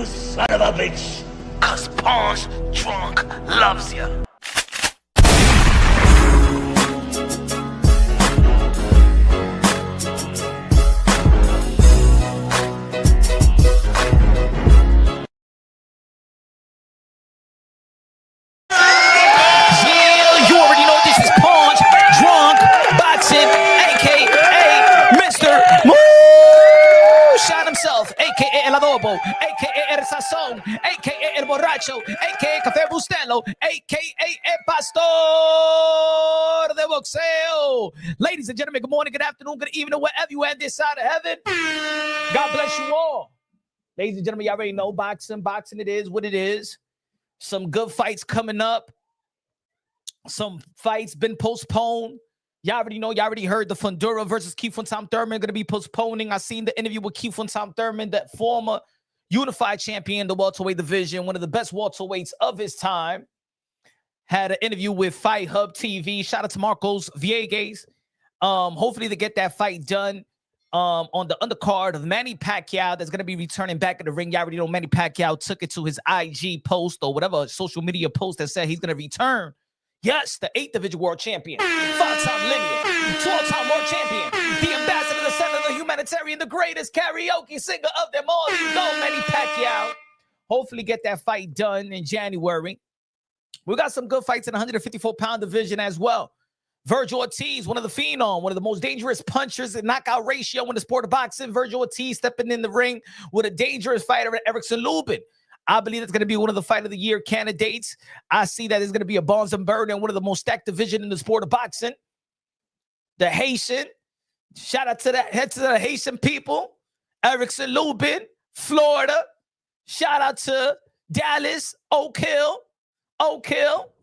you son of a bitch. Cause Pawn's drunk loves ya. A.K.A. El Adobo, A.K.A. El Sazón, A.K.A. El Borracho, A.K.A. Café Bustelo, A.K.A. El Pastor de Boxeo. Ladies and gentlemen, good morning, good afternoon, good evening, wherever you at this side of heaven. God bless you all. Ladies and gentlemen, y'all already know boxing it is what it is. Some good fights coming up. Some fights been postponed. Y'all already know, y'all already heard the Fundura versus Keith Thurman going to be postponing. I seen the interview with Keith Thurman, that former unified champion in the welterweight division, one of the best welterweights of his time. Had an interview with Fight Hub TV. Shout out to Marcos Viegas. Hopefully they get that fight done on the undercard of Manny Pacquiao that's going to be returning back in the ring. Y'all already know Manny Pacquiao took it to his IG post or whatever social media post that said he's going to return. Yes, the 8th division world champion, 5-time lineal, 12-time world champion, the ambassador, the senator, the humanitarian, the greatest karaoke singer of them all. You go, Manny Pacquiao. Hopefully get that fight done in January. We got some good fights in the 154-pound division as well. Virgil Ortiz, one of the phenom, one of the most dangerous punchers in knockout ratio in the sport of boxing. Virgil Ortiz stepping in the ring with a dangerous fighter, Erickson Lubin. I believe it's going to be one of the Fight of the Year candidates. I see that it's going to be a Bonds and Burden, one of the most stacked division in the sport of boxing. The Haitian, shout out to the Haitian people. Erickson Lubin, Florida. Shout out to Dallas, Oak Hill,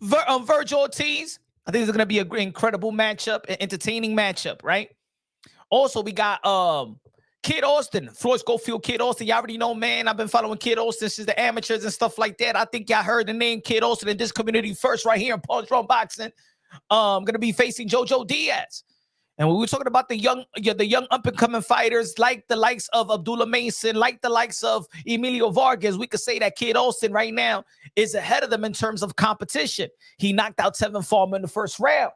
Virgil Ortiz. I think it's going to be an incredible matchup, an entertaining matchup, right? Also, we got Kid Austin, Floyd Schofield, Kid Austin. Y'all already know, man. I've been following Kid Austin since the amateurs and stuff like that. I think y'all heard the name Kid Austin in this community first right here in Pawn Strong Boxing. Going to be facing JoJo Diaz. And we were talking about the young up-and-coming fighters like the likes of Abdullah Mason, like the likes of Emilio Vargas. We could say that Kid Austin right now is ahead of them in terms of competition. He knocked out Teofimo in the first round,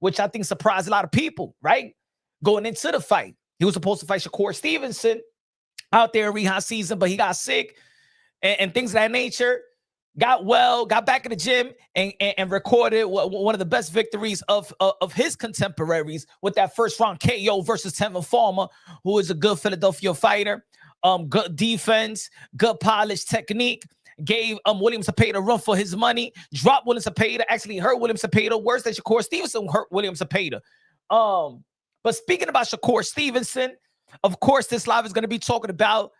which I think surprised a lot of people, right? Going into the fight. He was supposed to fight Shakur Stevenson out there in rehab season, but he got sick and things of that nature. Got well, got back in the gym and recorded one of the best victories of his contemporaries with that first round KO versus Teofimo, who is a good Philadelphia fighter. Good defense, good polished technique. Gave William Zepeda a run for his money. Dropped William Zepeda. Actually hurt William Zepeda worse than Shakur Stevenson hurt William Zepeda. But speaking about Shakur Stevenson, of course, this live is going to be talking about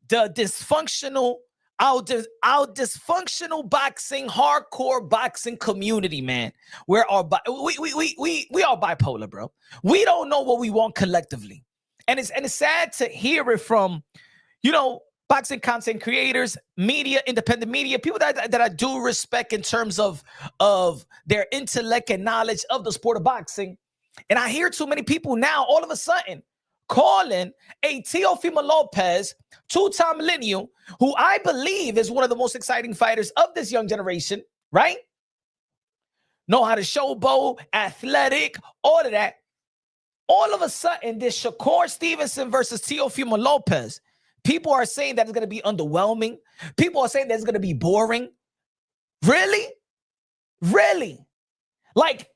the dysfunctional, our dysfunctional boxing, hardcore boxing community, man. We are bipolar, bro. We don't know what we want collectively, and it's sad to hear it from, boxing content creators, media, independent media, people that I do respect in terms of their intellect and knowledge of the sport of boxing. And I hear too many people now, all of a sudden, calling a Teofimo Lopez, 2-time millennial, who I believe is one of the most exciting fighters of this young generation, right? Know how to showboat, athletic, all of that. All of a sudden, this Shakur Stevenson versus Teofimo Lopez, people are saying that it's going to be underwhelming. People are saying that it's going to be boring. Really? Really? Like,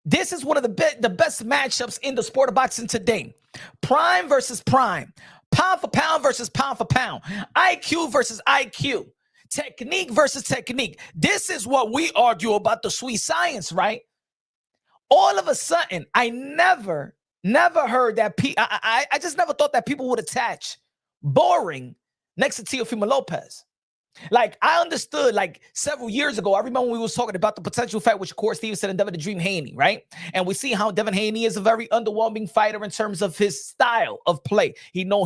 this is one of the best matchups in the sport of boxing today. Prime versus prime. Pound for pound versus pound for pound. IQ versus IQ. Technique versus technique. This is what we argue about the sweet science, right? All of a sudden, I never heard that. I just never thought that people would attach boring next to Teofimo Lopez. Like, I understood, like, several years ago, I remember when we was talking about the potential fight with Shakur Stevenson and Devin the Dream Haney, right? And we see how Devin Haney is a very underwhelming fighter in terms of his style of play. He know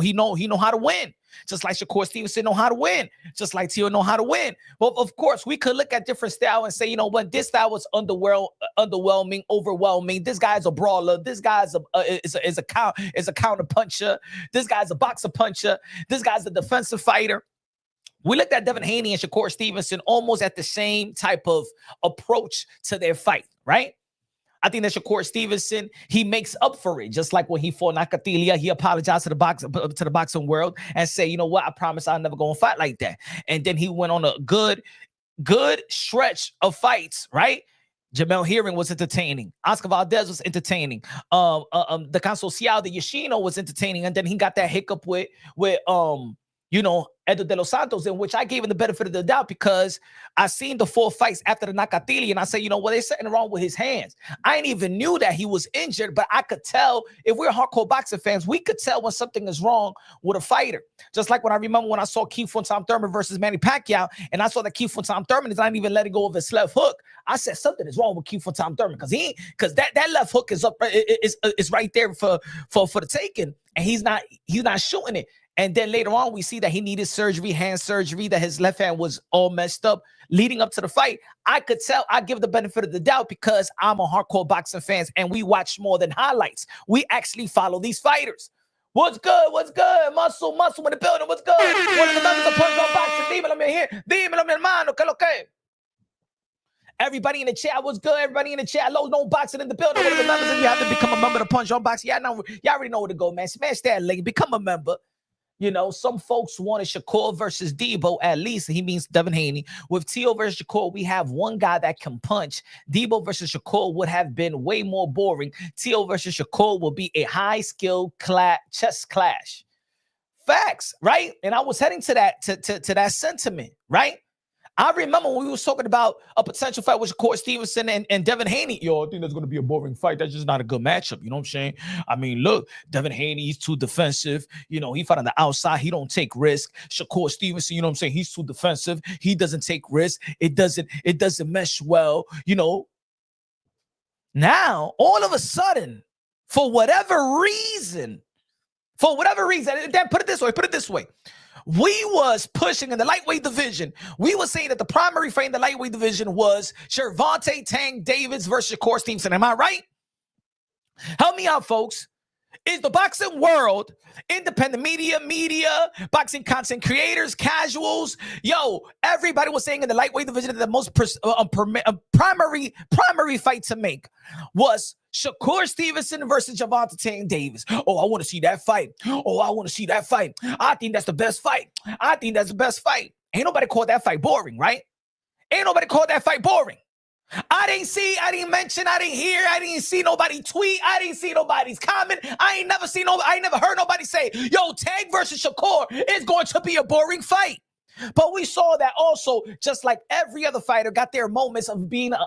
how to win. Just like Shakur Stevenson know how to win. Just like Teo know how to win. But of course, we could look at different style and say, you know what, this style was underwhelming, overwhelming. This guy's a brawler. This guy's is a counter puncher. This guy's a boxer puncher. This guy's a defensive fighter. We looked at Devin Haney and Shakur Stevenson almost at the same type of approach to their fight, right? I think that Shakur Stevenson, he makes up for it. Just like when he fought Nakatilia, he apologized to the boxing world and say, you know what, I promise I'll never go and fight like that. And then he went on a good stretch of fights, right? Jamel Hearing was entertaining. Oscar Valdez was entertaining. The Consocial, the Yoshino was entertaining. And then he got that hiccup with Edo de los Santos, in which I gave him the benefit of the doubt because I seen the 4 fights after the Nakatili, and I said, there's something wrong with his hands. I ain't even knew that he was injured, but I could tell. If we're hardcore boxing fans, we could tell when something is wrong with a fighter. Just like when I remember when I saw Keith von Tom Thurman versus Manny Pacquiao, and I saw that Keith von Tom Thurman is not even letting go of his left hook. I said something is wrong with Keith von Tom Thurman because that left hook is up is right there for the taking, and he's not shooting it. And then later on, we see that he needed surgery, hand surgery, that his left hand was all messed up leading up to the fight. I could tell, I give the benefit of the doubt because I'm a hardcore boxing fan and we watch more than highlights. We actually follow these fighters. What's good? What's good? Muscle in the building. What's good? One of the members of Punch on Boxing. Dímelo, mi here. Dímelo, mi hermano. ¿Qué lo que? Everybody in the chat, what's good? Everybody in the chat, Low No Boxing in the building. One of the members, if you have to become a member of Punch on Boxing, y'all already know where to go, man. Smash that link. Become a member. Some folks wanted Shakur versus Debo, at least. He means Devin Haney. With Teo versus Shakur, we have one guy that can punch. Debo versus Shakur would have been way more boring. Teo versus Shakur will be a high-skill chess clash. Facts, right? And I was heading to that sentiment, right? I remember when we was talking about a potential fight with Shakur Stevenson and Devin Haney. I think that's going to be a boring fight. That's just not a good matchup. You know what I'm saying? I mean, look, Devin Haney, he's too defensive. He fight on the outside. He don't take risk. Shakur Stevenson, you know what I'm saying? He's too defensive. He doesn't take risk. It doesn't mesh well, Now, all of a sudden, for whatever reason, then put it this way. We was pushing in the lightweight division. We were saying that the primary fight in the lightweight division was Gervonta Tank Davis versus Shakur Stevenson. Am I right? Help me out, folks. Is the boxing world, independent media, boxing content creators, casuals, everybody was saying in the lightweight division that the most primary fight to make was Shakur Stevenson versus Gervonta Tank Davis. Oh, I want to see that fight. I think that's the best fight. Ain't nobody called that fight boring, right? I didn't mention, I didn't hear, I didn't see nobody tweet, I didn't see nobody's comment. I ain't never heard nobody say, Tank versus Shakur is going to be a boring fight. But we saw that also, just like every other fighter got their moments of being an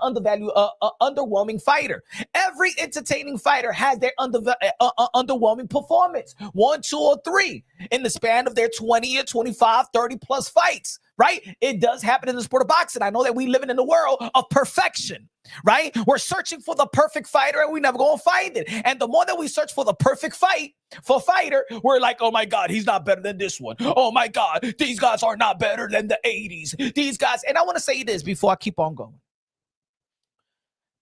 underwhelming fighter. Every entertaining fighter has their underwhelming performance. 1, 2, or 3 in the span of their 20 or 25, 30 plus fights, right? It does happen in the sport of boxing. I know that we live in the world of perfection, right? We're searching for the perfect fighter and we never going to find it. And the more that we search for the perfect fighter, we're like, oh my God, he's not better than this one. Oh my God, these guys are not better than the 80s. These guys, and I want to say this before I keep on going.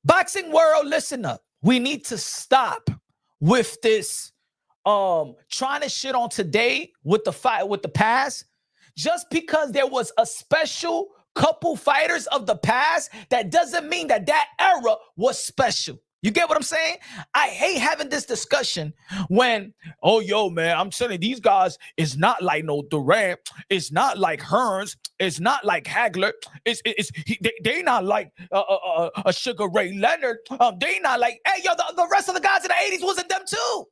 Boxing world, listen up. We need to stop with this trying to shit on today with the fight with the past. Just because there was a special couple fighters of the past, that doesn't mean that era was special. You get what I'm saying? I hate having this discussion when, man, I'm telling you, these guys is not like no Durant. It's not like Hearns. It's not like Hagler. They not like a Sugar Ray Leonard. They not like, the rest of the guys in the 80s wasn't them too.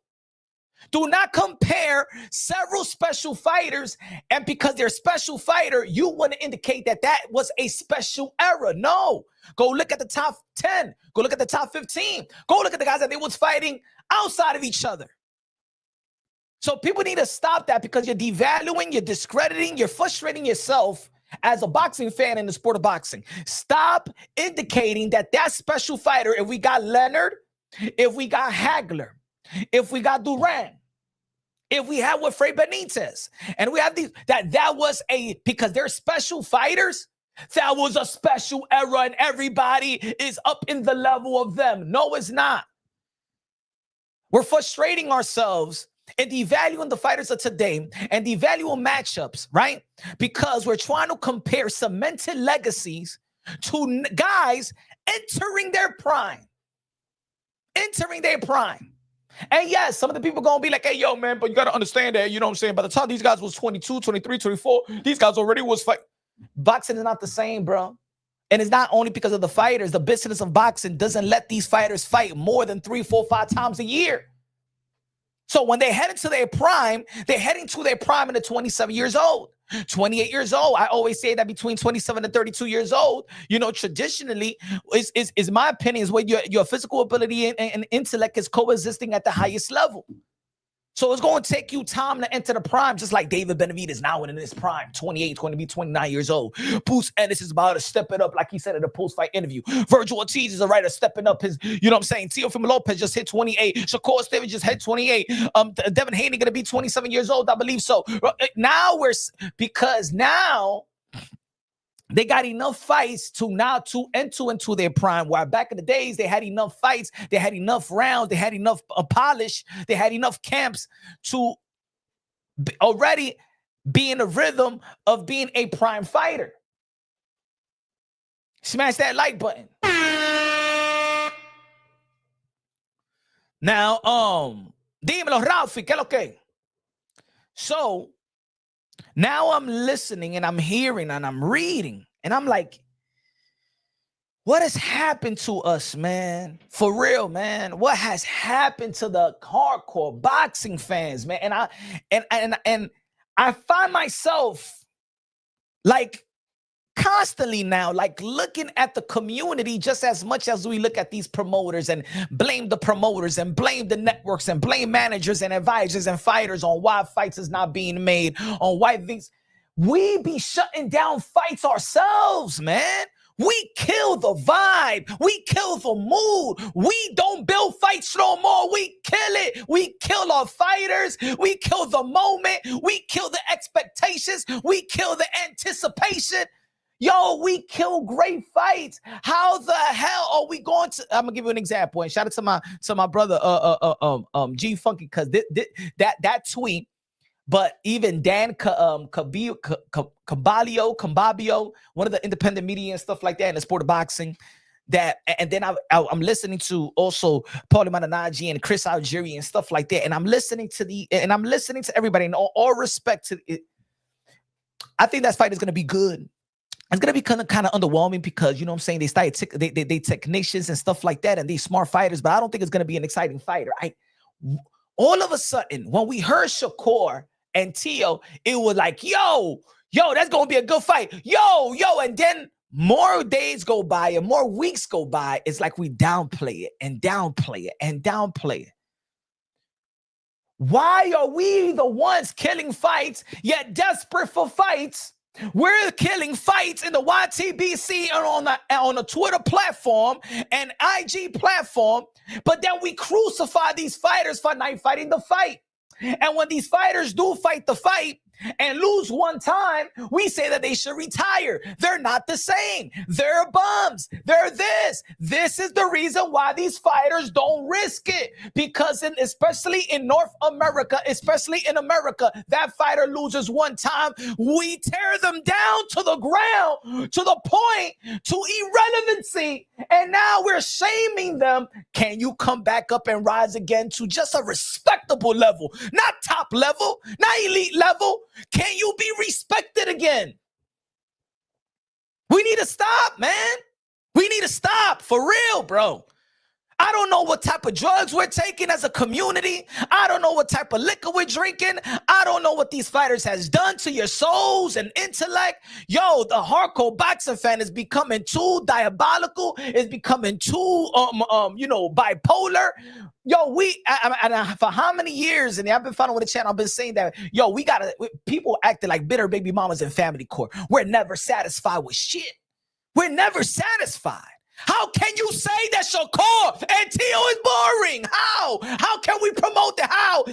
Do not compare several special fighters, and because they're a special fighter, you want to indicate that was a special era. No. Go look at the top 10. Go look at the top 15. Go look at the guys that they was fighting outside of each other. So people need to stop that because you're devaluing, you're discrediting, you're frustrating yourself as a boxing fan in the sport of boxing. Stop indicating that special fighter, if we got Leonard, if we got Hagler, if we got Durant, if we had with Frey Benitez, and we have these, that was because they're special fighters, that was a special era and everybody is up in the level of them. No, it's not. We're frustrating ourselves and devaluing the fighters of today and devaluing matchups, right? Because we're trying to compare cemented legacies to guys entering their prime. Entering their prime. And yes, some of the people going to be like, hey, yo, man, but you got to understand that, you know what I'm saying? By the time these guys was 22, 23, 24, these guys already was fight. Boxing is not the same, bro. And it's not only because of the fighters. The business of boxing doesn't let these fighters fight more than 3, 4, 5 times a year. So when they head into their prime, they're heading to their prime at 27 years old, 28 years old. I always say that between 27 and 32 years old, you know, traditionally is my opinion is where your physical ability and intellect is coexisting at the highest level. So it's going to take you time to enter the prime, just like David Benavidez now in his prime, 28, going to be 29 years old. Bruce Ennis is about to step it up, like he said in a post-fight interview. Virgil Ortiz is a writer stepping up his, you know what I'm saying? Teofimo Lopez just hit 28. Shakur Stevens just hit 28. Devin Haney going to be 27 years old, I believe so. Now because now they got enough fights to enter into their prime. While back in the days, they had enough fights, they had enough rounds, they had enough polish, they had enough camps to already be in the rhythm of being a prime fighter. Smash that like button. Now, dímelo, Ralphie, ¿qué lo que? So, now I'm listening and I'm hearing and I'm reading and I'm like, what has happened to us, man? For real, man. What has happened to the hardcore boxing fans, man? And I find myself like constantly now, like looking at the community just as much as we look at these promoters and blame the promoters and blame the networks and blame managers and advisors and fighters on why fights is not being made, on why things. We be shutting down fights ourselves, man. We kill the vibe. We kill the mood. We don't build fights no more. We kill it. We kill our fighters. We kill the moment. We kill the expectations. We kill the anticipation. Yo, we kill great fights. How the hell are we going to? I'm gonna give you an example. And shout out to my brother, G Funky, because that tweet. But even Dan Cababio, one of the independent media and stuff like that in the sport of boxing. And then I'm listening to also Paulie Malignaggi and Chris Algieri and stuff like that. And I'm listening to everybody. And all respect to it. I think that fight is gonna be good. It's going to be kind of underwhelming because, you know what I'm saying, they technicians and stuff like that, and these smart fighters, but I don't think it's going to be an exciting fighter. All of a sudden, when we heard Shakur and Teo, it was like, yo, that's going to be a good fight. Yo, and then more days go by and more weeks go by. It's like we downplay it and downplay it and downplay it. Why are we the ones killing fights, yet desperate for fights? We're killing fights in the YTBC and on the Twitter platform and IG platform, but then we crucify these fighters for not fighting the fight. And when these fighters do fight the fight and lose one time, we say that they should retire. They're not the same. They're bums. They're this. This is the reason why these fighters don't risk it. Because especially in North America, especially in America, that fighter loses one time. We tear them down to the ground, to the point, to irrelevancy. And now we're shaming them. Can you come back up and rise again to just a respectable level? Not top level, not elite level. Can you be respected again? We need to stop, man. We need to stop for real, bro. I don't know what type of drugs we're taking as a community. I don't know what type of liquor we're drinking. I don't know what these fighters has done to your souls and intellect. Yo, the hardcore boxing fan is becoming too diabolical. It's becoming too, bipolar. Yo, for how many years, and I've been following the channel, I've been saying that, yo, people acting like bitter baby mamas in family court. We're never satisfied with shit. We're never satisfied. How can you say that Shakur and Teo is boring? How? How can we promote that? How?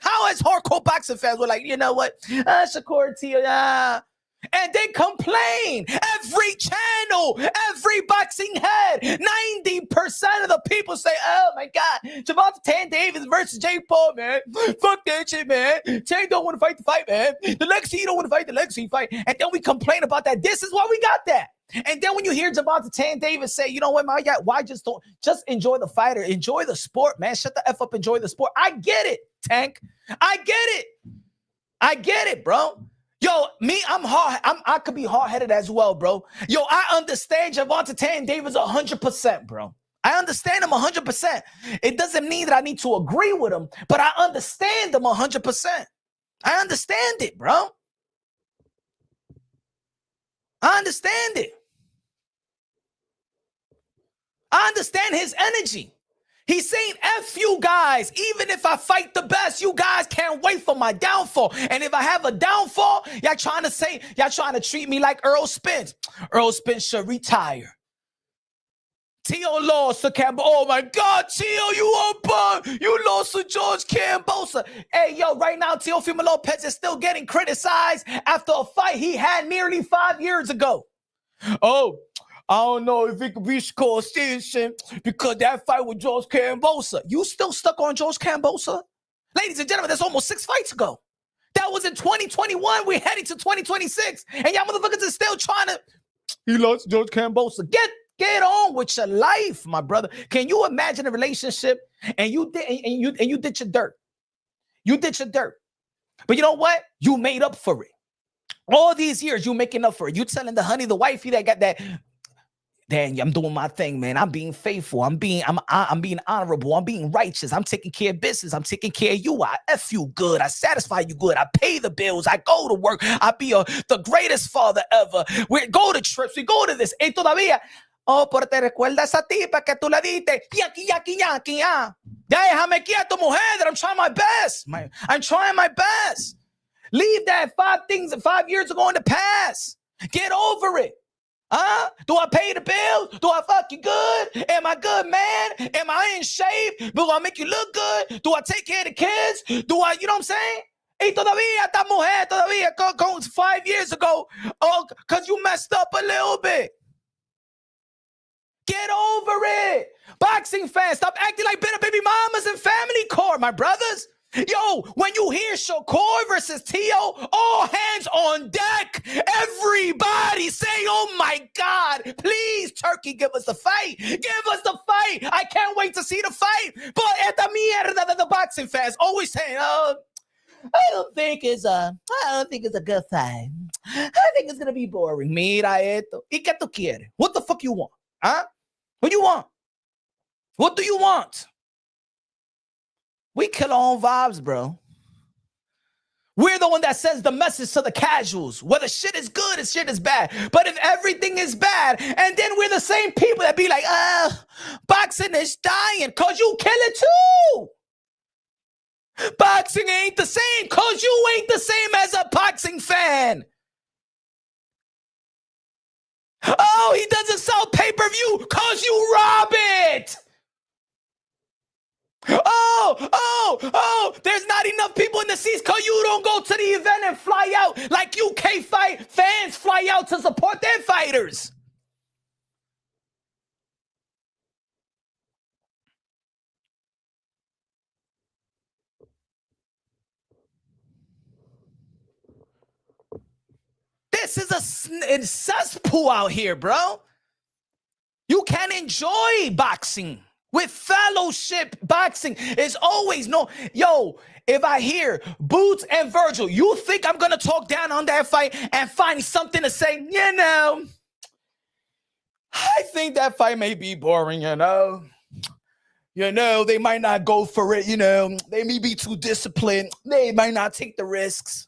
How as hardcore boxing fans, we're like, you know what? Shakur and Teo, and they complain complain. Every channel, every boxing head, 90% of the people say, oh my God, Javante Davis versus Jake Paul, man. Fuck that shit, man. Tank don't want to fight the fight, man. The Lexi don't want to fight the Lexi fight. And then we complain about that. This is why we got that. And then when you hear Javante Davis say, you know what, my God, why just enjoy the fighter, enjoy the sport, man. Shut the F up, enjoy the sport. I get it, Tank. I get it, bro. Yo, me, I could be hard-headed as well, bro. Yo, I understand Javante Davis 100%, bro. I understand him 100%. It doesn't mean that I need to agree with him, but I understand him 100%. I understand it, bro. I understand it. I understand his energy. He's saying, F you guys. Even if I fight the best, you guys can't wait for my downfall. And if I have a downfall, y'all trying to treat me like Earl Spence. Earl Spence should retire. Teo lost to Cambosa. Oh my God, Teo, you are bum. You lost to George Cambosa. Hey, yo, right now, Teofimo Lopez is still getting criticized after a fight he had nearly 5 years ago. Oh, I don't know if it could be extension because that fight with George Cambosa. You still stuck on George Cambosa? Ladies and gentlemen, that's almost 6 fights ago. That was in 2021. We're heading to 2026. And y'all motherfuckers are still trying to... He lost George Cambosa. Get on with your life, my brother. Can you imagine a relationship and you did your dirt? You did your dirt. But you know what? You made up for it. All these years, you making up for it. You telling the honey, the wifey that got that... Dang, I'm doing my thing, man. I'm being faithful. I'm being honorable. I'm being righteous. I'm taking care of business. I'm taking care of you. I F you good. I satisfy you good. I pay the bills. I go to work. I be the greatest father ever. We go to trips. We go to this. Y todavía. Oh, pero te recuerdas a tipa que tú le diste. Ya déjame quieto, mujer. That I'm trying my best. I'm trying my best. Leave that 5 years ago in the past. Get over it. Huh? Do I pay the bills? Do I fuck you good? Am I good, man? Am I in shape? Do I make you look good? Do I take care of the kids? Do I, you know what I'm saying? Y todavía esta mujer, todavía 5 years ago, oh, because you messed up a little bit. Get over it. Boxing fans, stop acting like bitter baby mamas and family court, my brothers. Yo, when you hear Shakur versus Teo, all hands on deck. Everybody say, oh my God, please, Turkey, give us the fight. Give us the fight. I can't wait to see the fight. But esta mierda that the boxing fans always saying, oh, I don't think it's a good fight. I think it's going to be boring. Mira esto. ¿Y qué tú quieres? What the fuck you want? Huh? What do you want? What do you want? We kill our own vibes, bro. We're the one that sends the message to the casuals, whether shit is good or shit is bad. But if everything is bad, and then we're the same people that be like, boxing is dying because you kill it too. Boxing ain't the same because you ain't the same as a boxing fan. Oh, he doesn't sell pay-per-view because you rob it. Oh, there's not enough people in the seats because you don't go to the event and fly out like UK fight fans fly out to support their fighters. This is a cesspool out here, bro. You can enjoy boxing. With fellowship, boxing is always no. Yo, if I hear Boots and Virgil, you think I'm going to talk down on that fight and find something to say? You know, I think that fight may be boring, you know. You know, they might not go for it, you know. They may be too disciplined. They might not take the risks.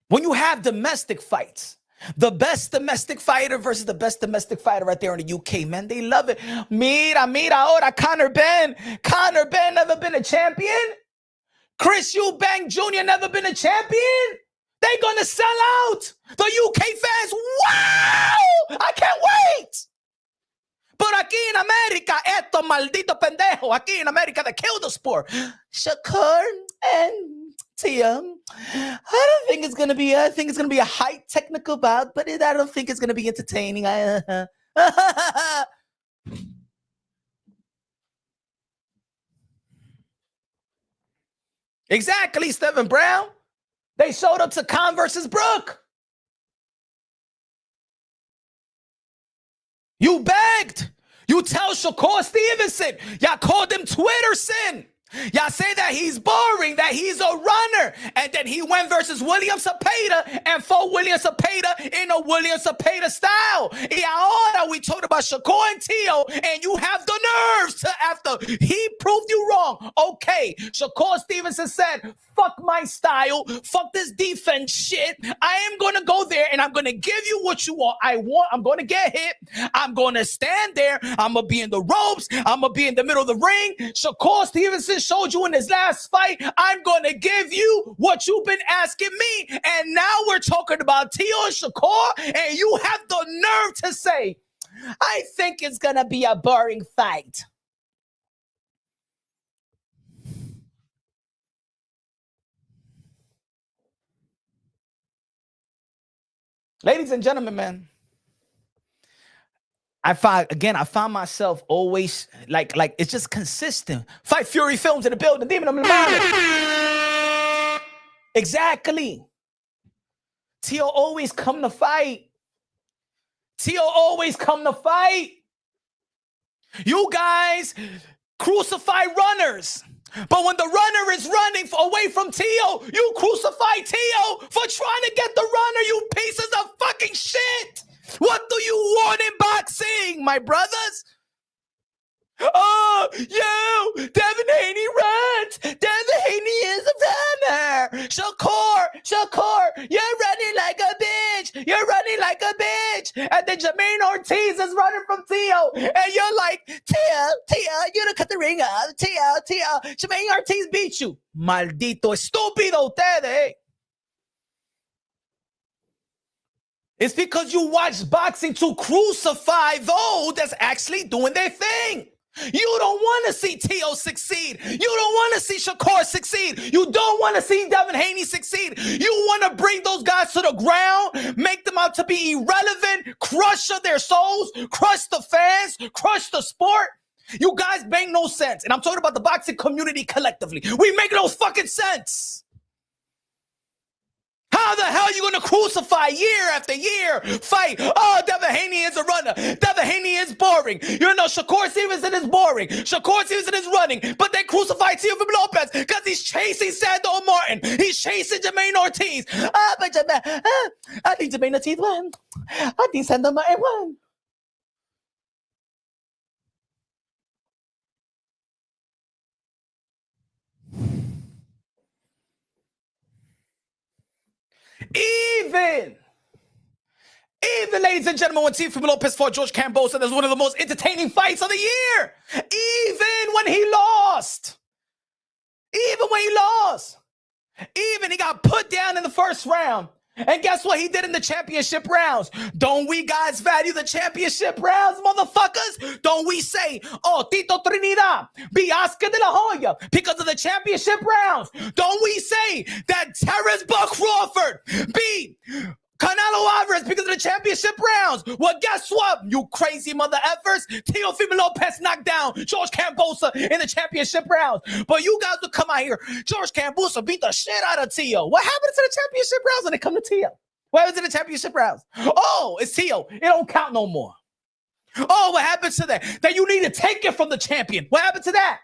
When you have domestic fights, the best domestic fighter versus the best domestic fighter right there in the UK, man. They love it. Mira ahora, Conor Ben. Conor Ben never been a champion. Chris Eubank Jr. never been a champion. They're going to sell out. The UK fans, wow! I can't wait. But aquí in America, estos malditos pendejos, aquí in America, they kill the sport. Shakur and Tia, I don't think it's gonna be. I think it's gonna be a high technical bout, but I don't think it's gonna be entertaining. Exactly, Stephen Brown. They showed up to Khan versus Brooke. You begged. You tell Shakur Stevenson. Y'all called him Twitterson. Y'all say that he's boring, that he's a runner. And then he went versus William Cepeda and fought William Cepeda in a William Cepeda style. Y ahora we talked about Shakur and Teo, and you have the nerves to, after he proved you wrong. Okay, Shakur Stevenson said, fuck my style, fuck this defense shit. I am going to go there and I'm going to give you what you want. I'm going to get hit. I'm going to stand there. I'm going to be in the ropes. I'm going to be in the middle of the ring. Shakur Stevenson showed you in his last fight. I'm going to give you what you've been asking me. And now we're talking about Teo and Shakur, and you have the nerve to say, I think it's going to be a boring fight. Ladies and gentlemen, man, I found myself always like it's just consistent. Fight Fury Films in the building. Exactly. Teo always come to fight. Teo always come to fight. You guys crucify runners. But when the runner is running away from Teo, you crucify Teo for trying to get the runner, you pieces of fucking shit. What do you want in boxing, my brothers? Oh, yo, Devin Haney runs. Devin Haney is a runner. Shakur, you're running like a bitch. You're running like a bitch. And then Jermaine Ortiz is running from Teo. And you're like, Teo, you don't cut the ring up. Teo, Jermaine Ortiz beat you. Maldito estúpido ustedes. It's because you watch boxing to crucify those that's actually doing their thing. You don't want to see Teo succeed. You don't want to see Shakur succeed. You don't want to see Devin Haney succeed. You want to bring those guys to the ground, make them out to be irrelevant, crush their souls, crush the fans, crush the sport. You guys make no sense. And I'm talking about the boxing community collectively. We make no fucking sense. How the hell are you going to crucify year after year? Fight. Oh, Devin Haney is a runner. Devin Haney is boring. You know, Shakur Stevenson is boring. Shakur Stevenson is running. But they crucify Teofimo Lopez because he's chasing Sandor Martin. He's chasing Jermaine Ortiz. But I think Jermaine Ortiz won. I think Sandor Martin won. Even, ladies and gentlemen, when Teofimo Lopez fought George Kambosos, that was one of the most entertaining fights of the year. Even when he lost. Even he got put down in the first round. And guess what he did in the championship rounds? Don't we guys value the championship rounds, motherfuckers? Don't we say, oh, Tito Trinidad beat Oscar de la Hoya because of the championship rounds? Don't we say that Terrence Buck Crawford beat Canelo Alvarez because of the championship rounds? Well, guess what, you crazy mother effers? Teofimo Lopez knocked down George Kambosos in the championship rounds. But you guys will come out here, George Kambosos beat the shit out of Teo. What happened to the championship rounds when it come to Teo? What happens in the championship rounds? Oh, it's Teo. It don't count no more. Oh, what happens to that? That you need to take it from the champion. What happened to that?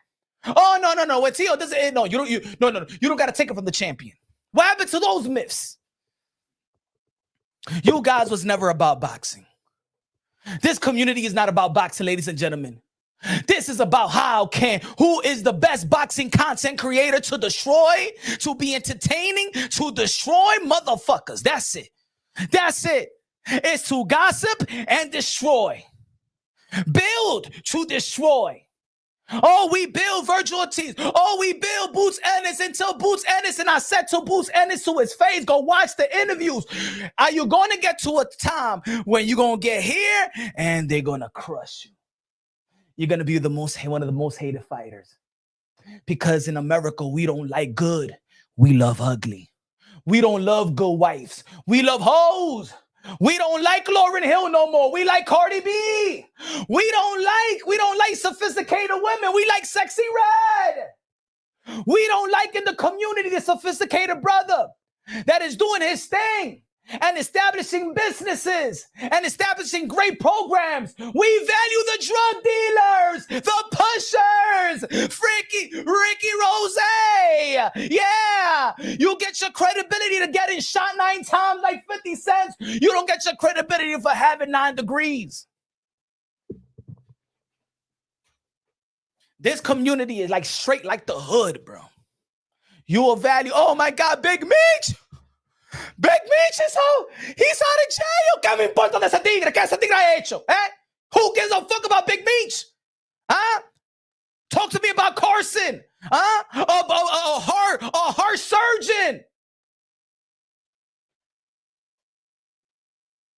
Oh, no. What Teo doesn't, no, you don't got to take it from the champion. What happened to those myths? You guys was never about boxing. This community is not about boxing, ladies and gentlemen. This is about who is the best boxing content creator to destroy, to be entertaining, to destroy motherfuckers. That's it. It's to gossip and destroy. Build to destroy. Oh, we build Virgil Ortiz. Oh, we build Boots Ennis until Boots Ennis. And I said to Boots Ennis to his face, go watch the interviews. Are you going to get to a time when you're going to get here and they're going to crush you? You're going to be one of the most hated fighters. Because in America, we don't like good. We love ugly. We don't love good wives. We love hoes. We don't like Lauryn Hill no more. We like Cardi B. We don't like sophisticated women. We like Sexy Red. We don't like in the community the sophisticated brother that is doing his thing and establishing businesses and establishing great programs. We value the drug dealers, the pushers, Ricky Rose. Yeah, you get your credibility to getting shot 9 times like 50 cents. You don't get your credibility for having 9 degrees. This community is like straight like the hood, bro. You will value, oh my God, Big Meech. Big Meech is how he's out of jail. ¿Qué me importa de ese tigre? ¿Qué ese tigre ha hecho? Who gives a fuck about Big Meech? Huh? Talk to me about Carson. Huh? A heart surgeon.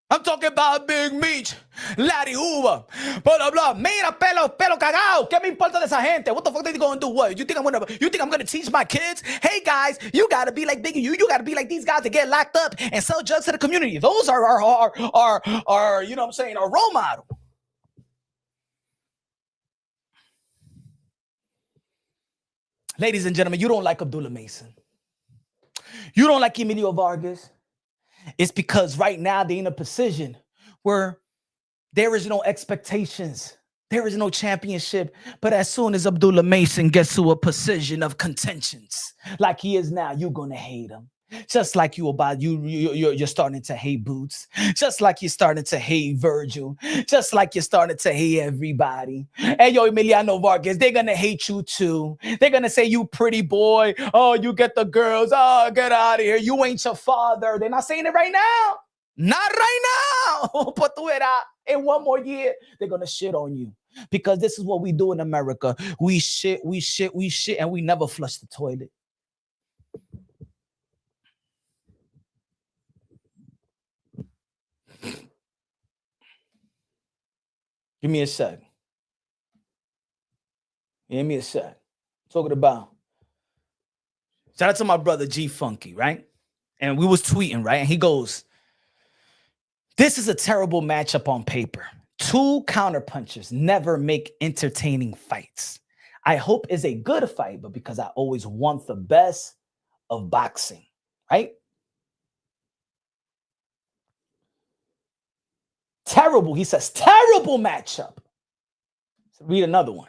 I'm talking about Big Meech, Larry Hoover, blah, blah. Mira, pelo cagao. ¿Qué me importa de esa gente? What the fuck they gonna do? What? You think I'm gonna teach my kids? Hey guys, you gotta be like Biggie. You gotta be like these guys that get locked up and sell drugs to the community. Those are you know what I'm saying, our role model. Ladies and gentlemen, you don't like Abdullah Mason. You don't like Emilio Vargas. It's because right now they're in a position where there is no expectations. There is no championship. But as soon as Abdullah Mason gets to a position of contentions, like he is now, you're going to hate him. Just like you're starting to hate Boots. Just like you're starting to hate Virgil. Just like you're starting to hate everybody. Hey, yo, Emiliano Vargas, they're going to hate you too. They're going to say, you pretty boy. Oh, you get the girls. Oh, get out of here. You ain't your father. They're not saying it right now. Not right now. But in one more year, they're going to shit on you. Because this is what we do in America. We shit, and we never flush the toilet. Give me a sec. Give me a sec. Talking about. Shout out to my brother G Funky, right? And we was tweeting, right? And he goes, this is a terrible matchup on paper. 2 counterpunchers never make entertaining fights. I hope it's a good fight, but because I always want the best of boxing, right? Terrible, he says, terrible matchup. So read another one.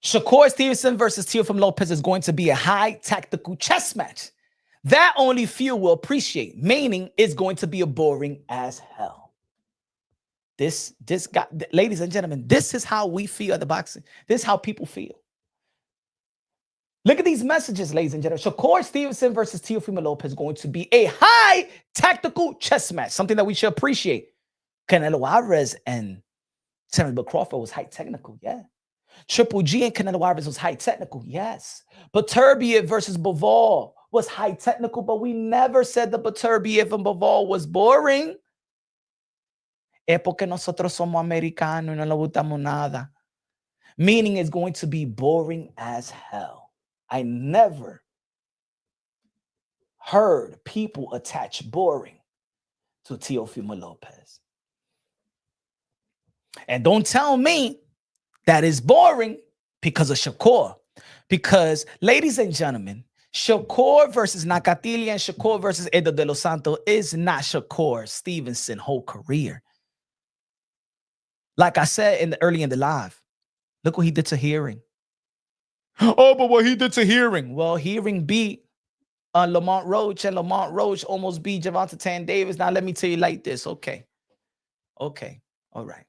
Shakur Stevenson versus Teofimo Lopez is going to be a high tactical chess match that only few will appreciate, meaning it's going to be a boring as hell. This guy, ladies and gentlemen, this is how we feel at the boxing. This is how people feel. Look at these messages, ladies and gentlemen. Shakur Stevenson versus Teofimo Lopez is going to be a high tactical chess match, something that we should appreciate. Canelo Alvarez and Terence Crawford was high technical, yeah. Triple G and Canelo Alvarez was high technical, yes. Beterbiev versus Bivol was high technical, but we never said that Beterbiev and Bivol was boring. Es porque nosotros somos americanos y no le gustamos nada. Meaning it's going to be boring as hell. I never heard people attach boring to Teofimo Lopez. And don't tell me that is boring because of Shakur. Because, ladies and gentlemen, Shakur versus Nakatilia and Shakur versus Edo de los Santos is not Shakur Stevenson's whole career. Like I said early in the live, look what he did to Hearing. Oh, but what he did to Hearing. Well, Hearing beat Lamont Roach, and Lamont Roach almost beat Gervonta Tank Davis. Now, let me tell you like this. Okay. All right.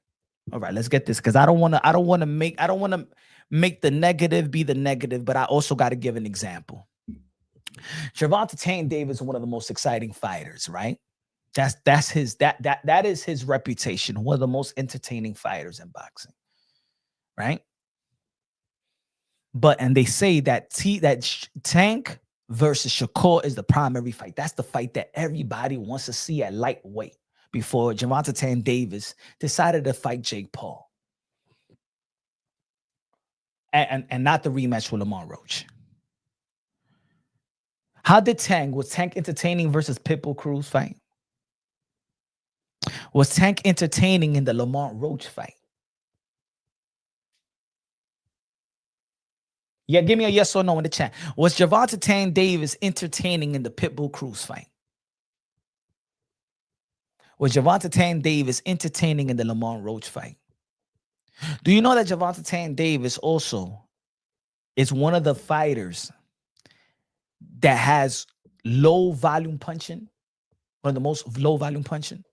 Let's get this, because I don't want to make the negative be the negative, but I also got to give an example. Gervonta Tank Davis is one of the most exciting fighters, right? That is his reputation. One of the most entertaining fighters in boxing, right? And they say that Tank versus Shakur is the primary fight. That's the fight that everybody wants to see at lightweight before Gervonta Tank Davis decided to fight Jake Paul. And not the rematch with Lamont Roach. Was Tank entertaining versus Pitbull Cruz fight? Was Tank entertaining in the Lamont Roach fight? Yeah, give me a yes or no in the chat. Was Gervonta Tank Davis entertaining in the Pitbull Cruz fight? Was Gervonta Tank Davis entertaining in the Lamont Roach fight? Do you know that Gervonta Tank Davis also is one of the fighters that has low volume punching? One of the most low volume punching?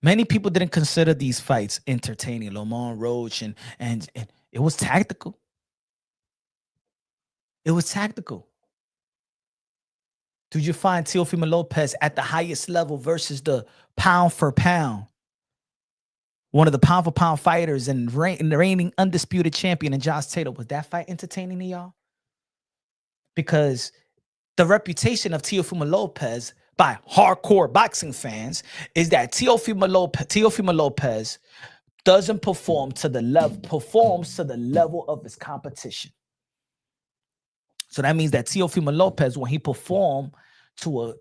Many people didn't consider these fights entertaining, Lamont Roach, and it was tactical. It was tactical. Did you find Teofimo Lopez at the highest level versus the pound for pound, one of the pound for pound fighters and the reigning undisputed champion in Josh Taylor? Was that fight entertaining to y'all? Because the reputation of Teofimo Lopez by hardcore boxing fans is that Teofimo Lopez doesn't perform to the level of his competition. So that means that Teofimo Lopez, when he performed to a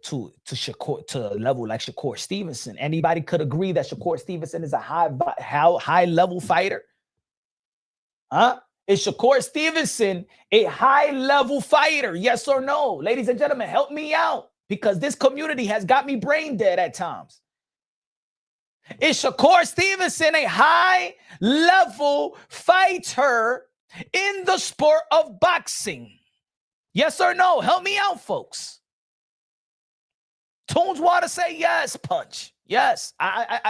level like Shakur Stevenson, anybody could agree that Shakur Stevenson is a high level fighter? Huh? Is Shakur Stevenson a high level fighter? Yes or no? Ladies and gentlemen, help me out, because this community has got me brain dead at times. Is Shakur Stevenson a high level fighter in the sport of boxing? Yes or no? Help me out, folks. Tones Water say yes, Punch. Yes,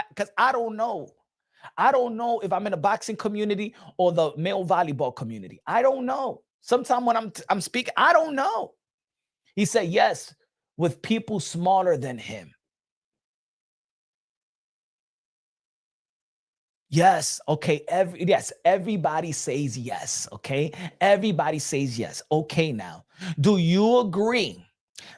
because I don't know. I don't know if I'm in a boxing community or the male volleyball community. I don't know. Sometimes when I'm speaking, I don't know. He said yes with people smaller than him. Yes. Okay. Everybody says yes. Okay. Everybody says yes. Okay. Now, do you agree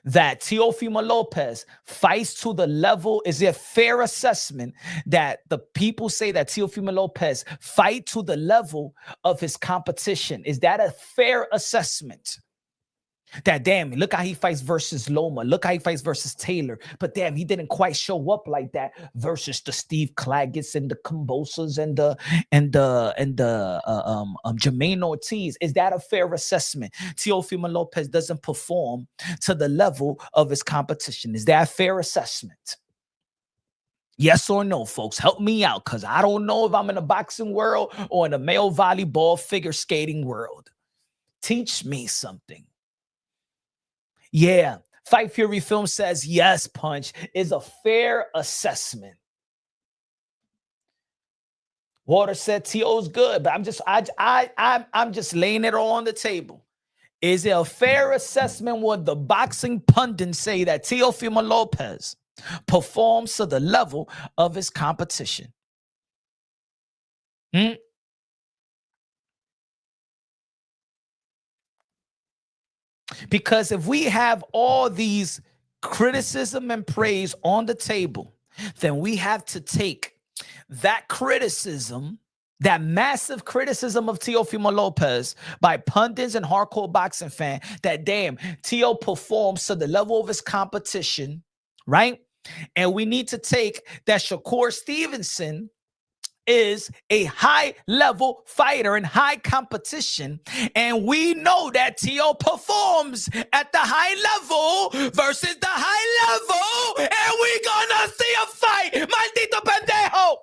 that Teofimo Lopez fights to the level? Is it a fair assessment that the people say that Teofimo Lopez fight to the level of his competition? Is that a fair assessment? That damn, look how he fights versus Loma. Look how he fights versus Taylor. But damn, he didn't quite show up like that versus the Steve Claggets and the Combosas and the Jermaine Ortiz. Is that a fair assessment? Teofimo Lopez doesn't perform to the level of his competition. Is that a fair assessment? Yes or no, folks? Help me out, because I don't know if I'm in the boxing world or in the male volleyball figure skating world. Teach me something. Yeah, Fight Fury Film says yes, Punch is a fair assessment. Water said T.O.'s good, but I'm just laying it all on the table. Is it a fair assessment when the boxing pundits say that Teofimo Lopez performs to the level of his competition? Because if we have all these criticism and praise on the table, then we have to take that criticism, that massive criticism of Teofimo Lopez by pundits and hardcore boxing fans, that damn, Teo performs to the level of his competition, right? And we need to take that Shakur Stevenson is a high-level fighter in high competition, and we know that Teo performs at the high level versus the high level, and we gonna see a fight, maldito pendejo.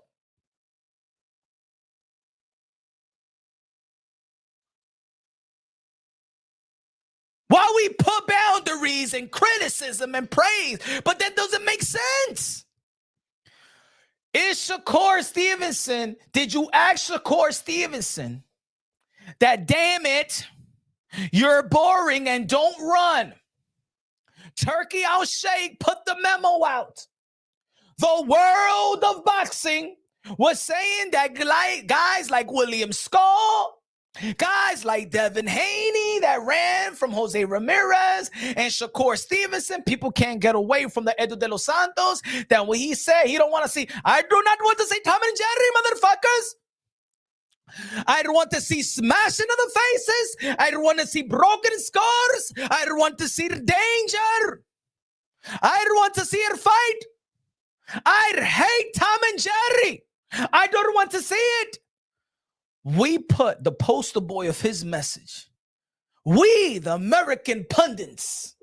Why we put boundaries and criticism and praise, but that doesn't make sense. Is Shakur Stevenson, did you ask Shakur Stevenson that, damn it, you're boring and don't run? Turkey Al-Sheikh put the memo out. The world of boxing was saying that guys like William Skull, guys like Devin Haney that ran from Jose Ramirez and Shakur Stevenson, people can't get away from the Edu de los Santos, that when he said he don't want to see, I do not want to see Tom and Jerry, motherfuckers. I don't want to see smashing of the faces. I don't want to see broken scars. I don't want to see the danger. I don't want to see her fight. I hate Tom and Jerry. I don't want to see it. We put the poster boy of his message. We, the American pundits,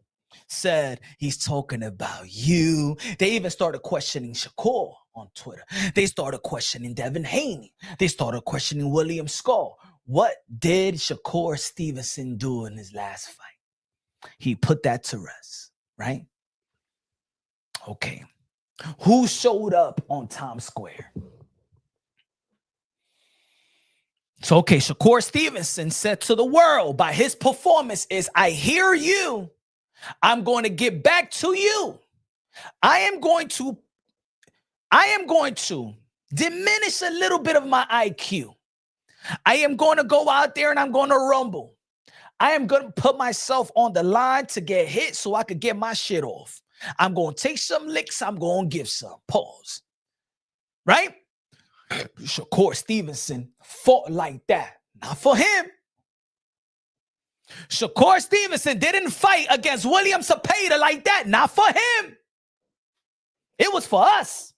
said he's talking about you. They even started questioning Shakur on Twitter. They started questioning Devin Haney. They started questioning William Skull. What did Shakur Stevenson do in his last fight? He put that to rest, right? Okay. Who showed up on Times Square? So, okay, Shakur Stevenson said to the world by his performance is, I hear you. I'm going to get back to you. I am going to diminish a little bit of my IQ. I am going to go out there and I'm going to rumble. I am going to put myself on the line to get hit so I could get my shit off. I'm going to take some licks. I'm going to give some. Pause. Right? Shakur Stevenson fought like that. Not for him. Shakur Stevenson didn't fight against William Cepeda like that. Not for him. It was for us.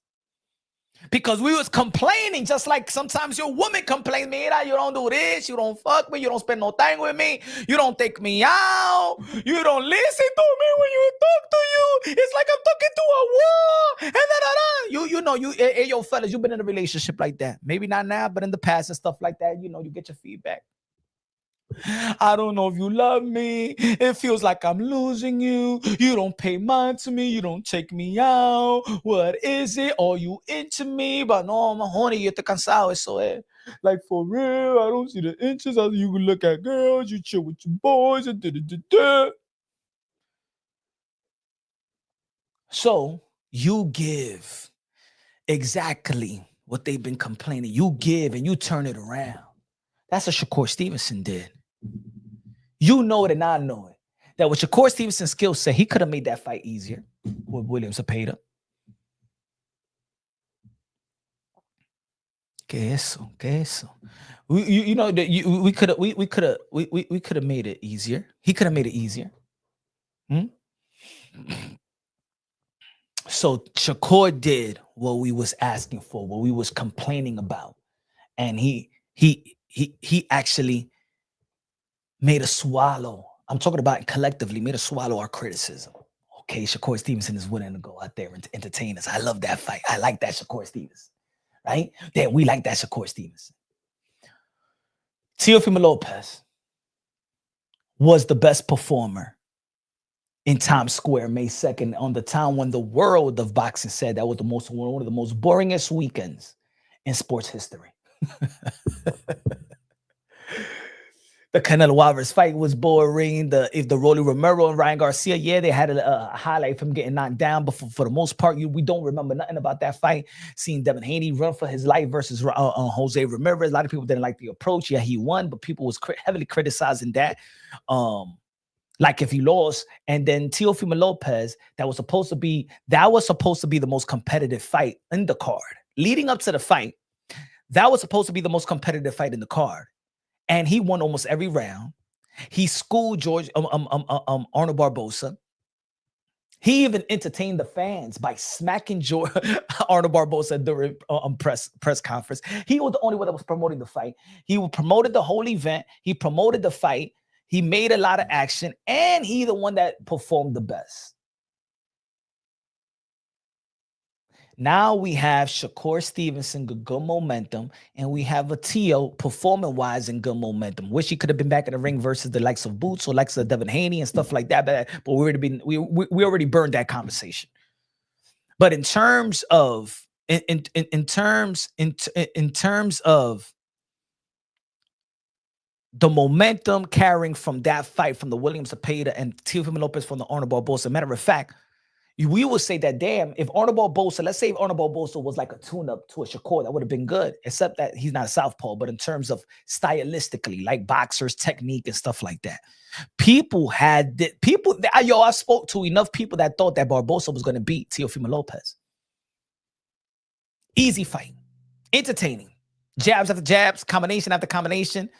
Because we was complaining, just like sometimes your woman complains, Mira, you don't do this, you don't fuck me, you don't spend no time with me, you don't take me out, you don't listen to me when you talk to you. It's like I'm talking to a wall. And you know, hey, yo, fellas, you've been in a relationship like that. Maybe not now, but in the past and stuff like that, you know, you get your feedback. I don't know if you love me. It feels like I'm losing you. You don't pay mind to me. You don't take me out. What is it? Are you into me? But no, I'm horny. Yo estoy cansado. Eso es. Like, for real, I don't see the inches. You can look at girls. You chill with your boys. And da-da-da-da. So you give exactly what they've been complaining. You give and you turn it around. That's what Shakur Stevenson did. You know it and I know it. That with Shakur Stevenson's skill set, he could have made that fight easier with William Cepeda. Que eso. We could have made it easier. He could have made it easier. So Shakur did what we was asking for, what we was complaining about, and he actually made us swallow. I'm talking about collectively, made us swallow our criticism. Okay, Shakur Stevenson is willing to go out there and entertain us. I love that fight. I like that Shakur Stevenson, right? Then we like that Shakur Stevenson. Teofimo Lopez was the best performer in Times Square May 2nd on the time when the world of boxing said that was one of the most boringest weekends in sports history. The Canelo Alvarez fight was boring. If the Rolly Romero and Ryan Garcia, yeah, they had a highlight from getting knocked down, but for the most part, we don't remember nothing about that fight. Seeing Devin Haney run for his life versus Jose Ramirez. A lot of people didn't like the approach. Yeah, he won, but people was heavily criticizing that. Like if he lost, and then Teofimo Lopez, that was supposed to be the most competitive fight in the card. Leading up to the fight, that was supposed to be the most competitive fight in the card. And he won almost every round. He schooled Arnold Barboza. He even entertained the fans by smacking Arnold Barboza during press conference. He was the only one that was promoting the fight. He promoted the whole event. He promoted the fight. He made a lot of action, and he the one that performed the best. Now we have Shakur Stevenson, good momentum, and we have a Teo performing-wise in good momentum. Wish he could have been back in the ring versus the likes of Boots or likes of Devin Haney and stuff like that, but we already burned that conversation. But in terms of in terms of the momentum carrying from that fight from the William Cepeda and Teofimo Lopez from the Arnold Barboza, matter of fact, we would say that, damn, if Arnold Barboza, let's say if Arnold Barboza was like a tune-up to a Shakur, that would have been good, except that he's not a southpaw, but in terms of stylistically, like boxers, technique, and stuff like that. I spoke to enough people that thought that Barboza was going to beat Teofimo Lopez. Easy fight. Entertaining. Jabs after jabs, combination after combination,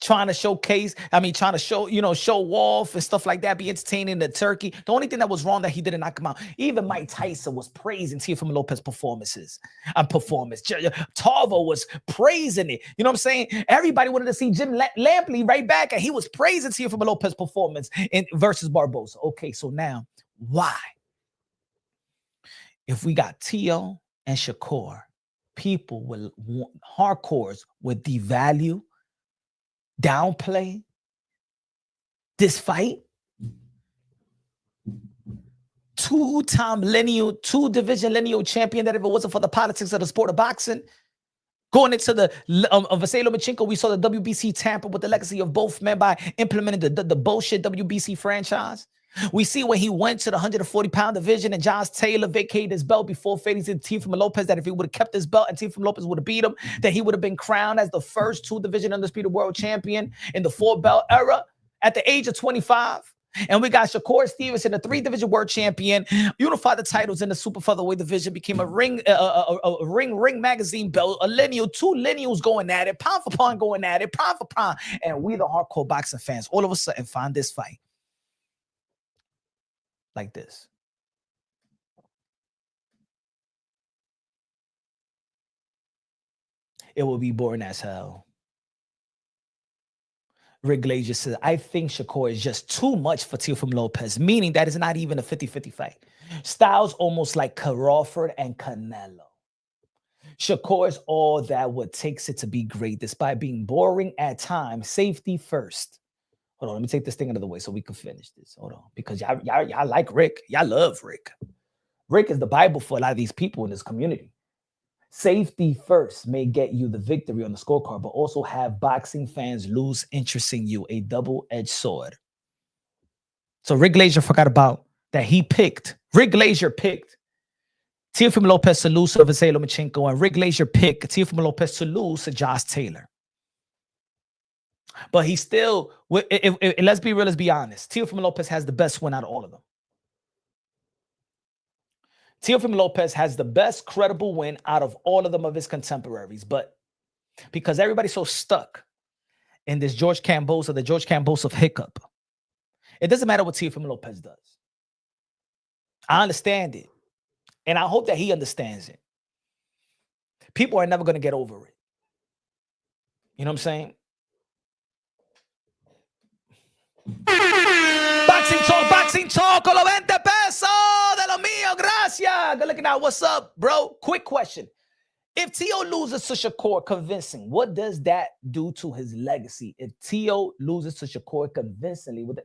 trying to showcase, trying to show, show off and stuff like that, be entertaining the turkey. The only thing that was wrong that he didn't knock him out. Even Mike Tyson was praising Teofimo Lopez performance. Tarver was praising it. You know what I'm saying? Everybody wanted to see Jim Lampley right back, and he was praising Teofimo Lopez performance versus Barboza. Okay, so now, why? If we got Teo and Shakur, people will, hardcores would devalue, downplay this fight. Two-time two-division lineal champion, that if it wasn't for the politics of the sport of boxing, going into the Vasily Lomachenko, we saw the WBC tamper with the legacy of both men by implementing the bullshit WBC franchise. We see when he went to the 140-pound division and Josh Taylor vacated his belt before facing Teofimo Lopez, that if he would have kept his belt and Teofimo Lopez would have beat him, that he would have been crowned as the first two-division undisputed world champion in the four-belt era at the age of 25. And we got Shakur Stevenson, the three-division world champion, unified the titles in the super featherweight division, became a ring magazine belt, a lineal, two lineals going at it, pound for pound going at it, pound for pound. And we, the hardcore boxing fans, all of a sudden find this fight like this. It will be boring as hell. Rick Glazier says, I think Shakur is just too much for Teofimo Lopez, meaning that it's not even a 50-50 fight. Styles almost like Crawford and Canelo. Shakur is all that what takes it to be great, despite being boring at times. Safety first. Hold on, let me take this thing out of the way so we can finish this. Hold on, because y'all like Rick. Y'all love Rick. Rick is the Bible for a lot of these people in this community. Safety first may get you the victory on the scorecard, but also have boxing fans lose interest in you, a double-edged sword. So Rick Glazier forgot about that. Rick Glazier picked Teofimo Lopez to lose to Vasily Lomachenko, and Rick Glazier picked Teofimo Lopez to lose to Josh Taylor. But he still, let's be real, let's be honest. Teofimo Lopez has the best win out of all of them. Teofimo Lopez has the best credible win out of all of them of his contemporaries. But because everybody's so stuck in this the George Kambosos hiccup, it doesn't matter what Teofimo Lopez does. I understand it. And I hope that he understands it. People are never going to get over it. You know what I'm saying? Boxing talk, con 20 pesos de lo mío, gracias. Good looking out. What's up, bro? Quick question. If Teo loses to Shakur convincing, what does that do to his legacy? If Teo loses to Shakur convincingly, with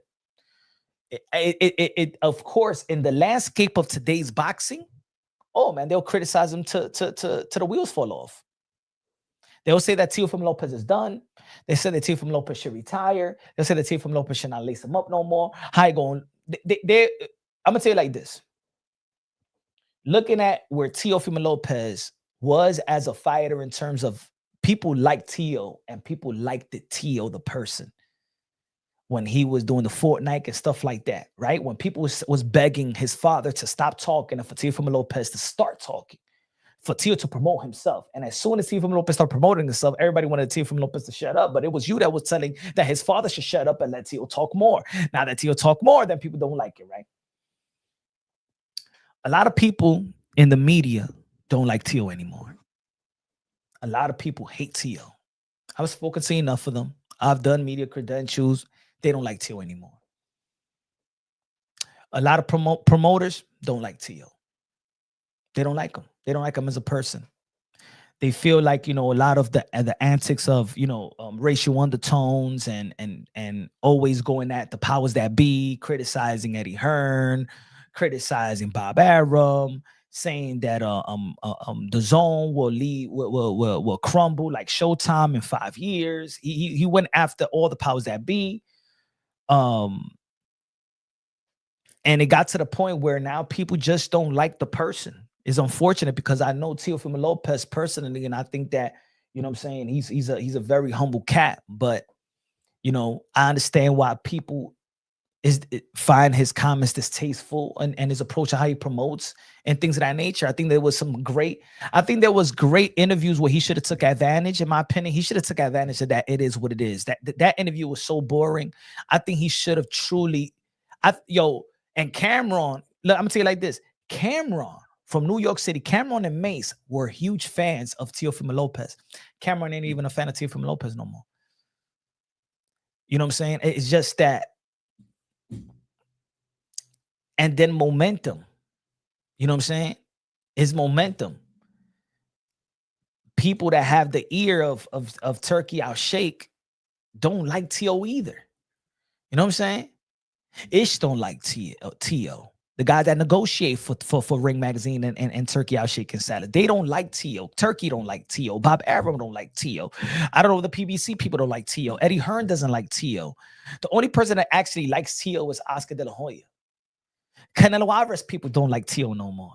it of course, in the landscape of today's boxing, oh man, they'll criticize him to the wheels fall off. They'll say that Teofimo Lopez is done. They said that Teofimo Lopez should retire. They'll say that Teofimo Lopez should not lace him up no more. How you going? I'm going to tell you like this. Looking at where Teofimo Lopez was as a fighter in terms of people like Teo and people liked the Teo, the person, when he was doing the Fortnite and stuff like that, right? When people was begging his father to stop talking and for Teofimo Lopez to start talking, for Teo to promote himself. And as soon as Teofimo Lopez started promoting himself, everybody wanted Teofimo Lopez to shut up. But it was you that was telling that his father should shut up and let Teo talk more. Now that Teo talk more, then people don't like it, right? A lot of people in the media don't like Teo anymore. A lot of people hate Teo. I've spoken to enough of them. I've done media credentials. They don't like Teo anymore. A lot of promoters don't like Teo. They don't like him. They don't like him as a person. They feel like, a lot of the antics of, racial undertones and always going at the powers that be, criticizing Eddie Hearn, criticizing Bob Arum, saying that the zone will crumble like Showtime in 5 years. He went after all the powers that be. And it got to the point where now people just don't like the person. It's unfortunate because I know Teofimo Lopez personally, and I think that, you know what I'm saying, he's a very humble cat. But, I understand why people find his comments distasteful and his approach to how he promotes and things of that nature. I think there was great interviews where he should have took advantage. In my opinion, he should have took advantage of that. It is what it is. That interview was so boring. I think he should have truly, and Cameron, look, I'm gonna tell you like this. Cameron from New York City, Cameron and Mace were huge fans of Teofimo Lopez. Cameron ain't even a fan of Teofimo Lopez no more. You know what I'm saying? It's just that. And then momentum. You know what I'm saying? It's momentum. People that have the ear of Turkey Al Sheikh don't like Tio either. You know what I'm saying? Ish don't like Tio. The guy that negotiate for Ring Magazine and Turkey Al Sheikh and Salad. They don't like Tio. Turkey don't like Tio. Bob Arum don't like Tio. I don't know, the PBC people don't like Tio. Eddie Hearn doesn't like Tio. The only person that actually likes Tio is Oscar De La Hoya. Canelo Alvarez people don't like Tio no more.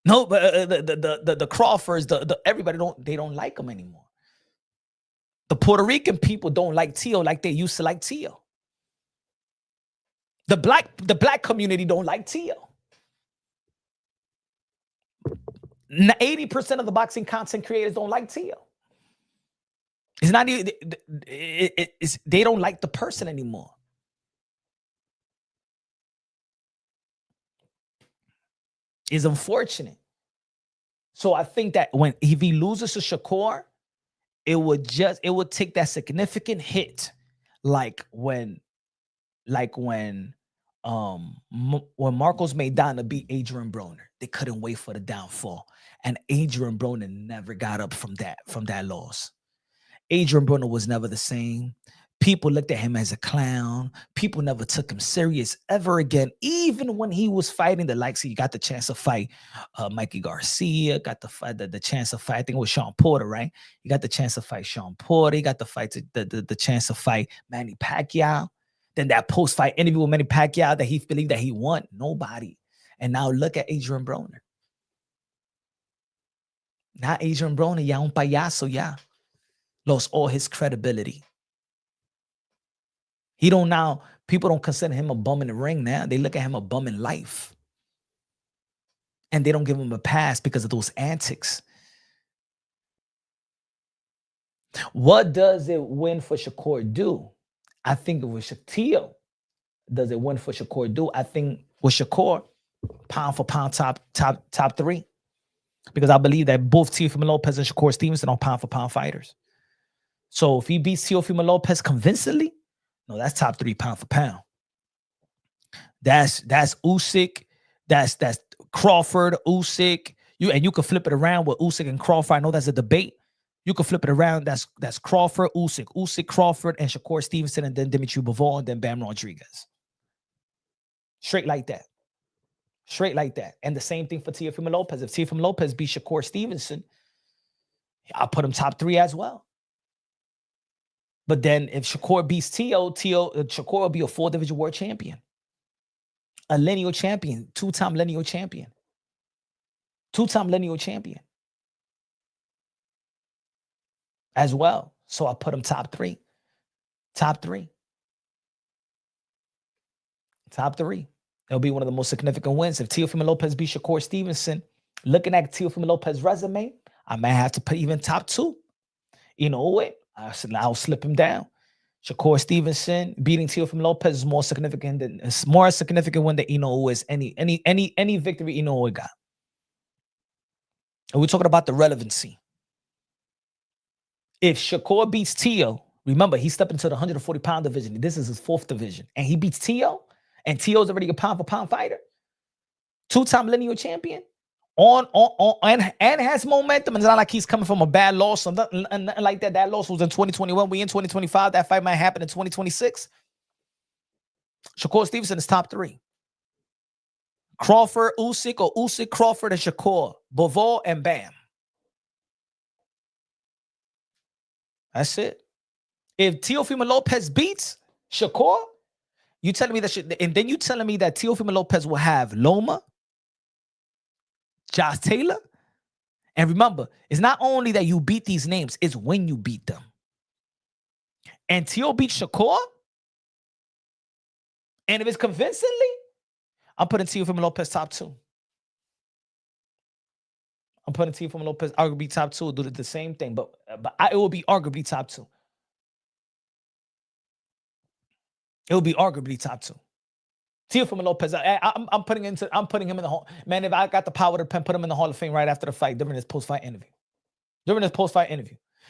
No, but the Crawfords, everybody don't like him anymore. The Puerto Rican people don't like Tio like they used to like Tio. The black community don't like Tio. 80% of the boxing content creators don't like Tio. It's not even, they don't like the person anymore. Is unfortunate. So I think that if he loses to Shakur, it would take that significant hit, like when Marcos Maidana beat Adrian Broner. They couldn't wait for the downfall, and Adrian Broner never got up from that loss. Adrian Broner was never the same. People looked at him as a clown. People never took him serious ever again. Even when he was fighting the likes, he got the chance to fight Mikey Garcia, got the chance to fight, I think it was Sean Porter, right? He got the chance to fight Sean Porter. He got the chance to fight Manny Pacquiao. Then that post-fight interview with Manny Pacquiao that he believed that he won. Nobody. And now look at Adrian Broner. Now Adrian Broner, ya un payaso, ya. Lost all his credibility. People don't consider him a bum in the ring now. They look at him a bum in life. And they don't give him a pass because of those antics. What does it win for Shakur do? I think it was Tio. Does it win for Shakur do? I think with Shakur, pound for pound, top three. Because I believe that both Teofimo Lopez and Shakur Stevenson are pound for pound fighters. So if he beats Teofimo Lopez convincingly, no, that's top three pound for pound. That's Usyk, that's Crawford, Usyk. You can flip it around with Usyk and Crawford. I know that's a debate. You can flip it around. That's Crawford, Usyk, Crawford, and Shakur Stevenson, and then Dimitri Bivol, and then Bam Rodriguez. Straight like that. Straight like that. And the same thing for Teofimo Lopez. If Teofimo Lopez beats Shakur Stevenson, I'll put him top three as well. But then if Shakur beats Shakur will be a 4-division world champion. A lineal champion. Two-time lineal champion. Two-time lineal champion. As well. So I put him top three. Top three. Top three. It'll be one of the most significant wins. If Teofimo Lopez beats Shakur Stevenson, looking at Teofimo Lopez's resume, I might have to put even top two. You know what? I'll slip him down. Shakur Stevenson beating Teofimo Lopez is more significant than win than Inoue is any victory Inoue got. And we're talking about the relevancy. If Shakur beats Tio, remember he stepped into the 140-pound division. This is his 4th division, and he beats Tio, and Tio's already a pound for pound fighter, 2-time lineal champion. And has momentum. It's not like he's coming from a bad loss or nothing like that. That loss was in 2021. We in 2025. That fight might happen in 2026. Shakur Stevenson is top three. Crawford, Usyk, or Usyk, Crawford, and Shakur. Bivol and Bam. That's it. If Teofimo Lopez beats Shakur, you telling me that and then you telling me that Teofimo Lopez will have Loma, Josh Taylor. And remember, it's not only that you beat these names, it's when you beat them. And Tio beat Shakur, And if it's convincingly, I'm putting Teofimo Lopez top 2. I'm putting Teofimo Lopez arguably top 2. Do the same thing, but it will be arguably top 2. It will be arguably top 2. Teofimo Lopez, I'm putting him in the hall. Man, if I got the power to put him in the Hall of Fame right after the fight during this post-fight interview.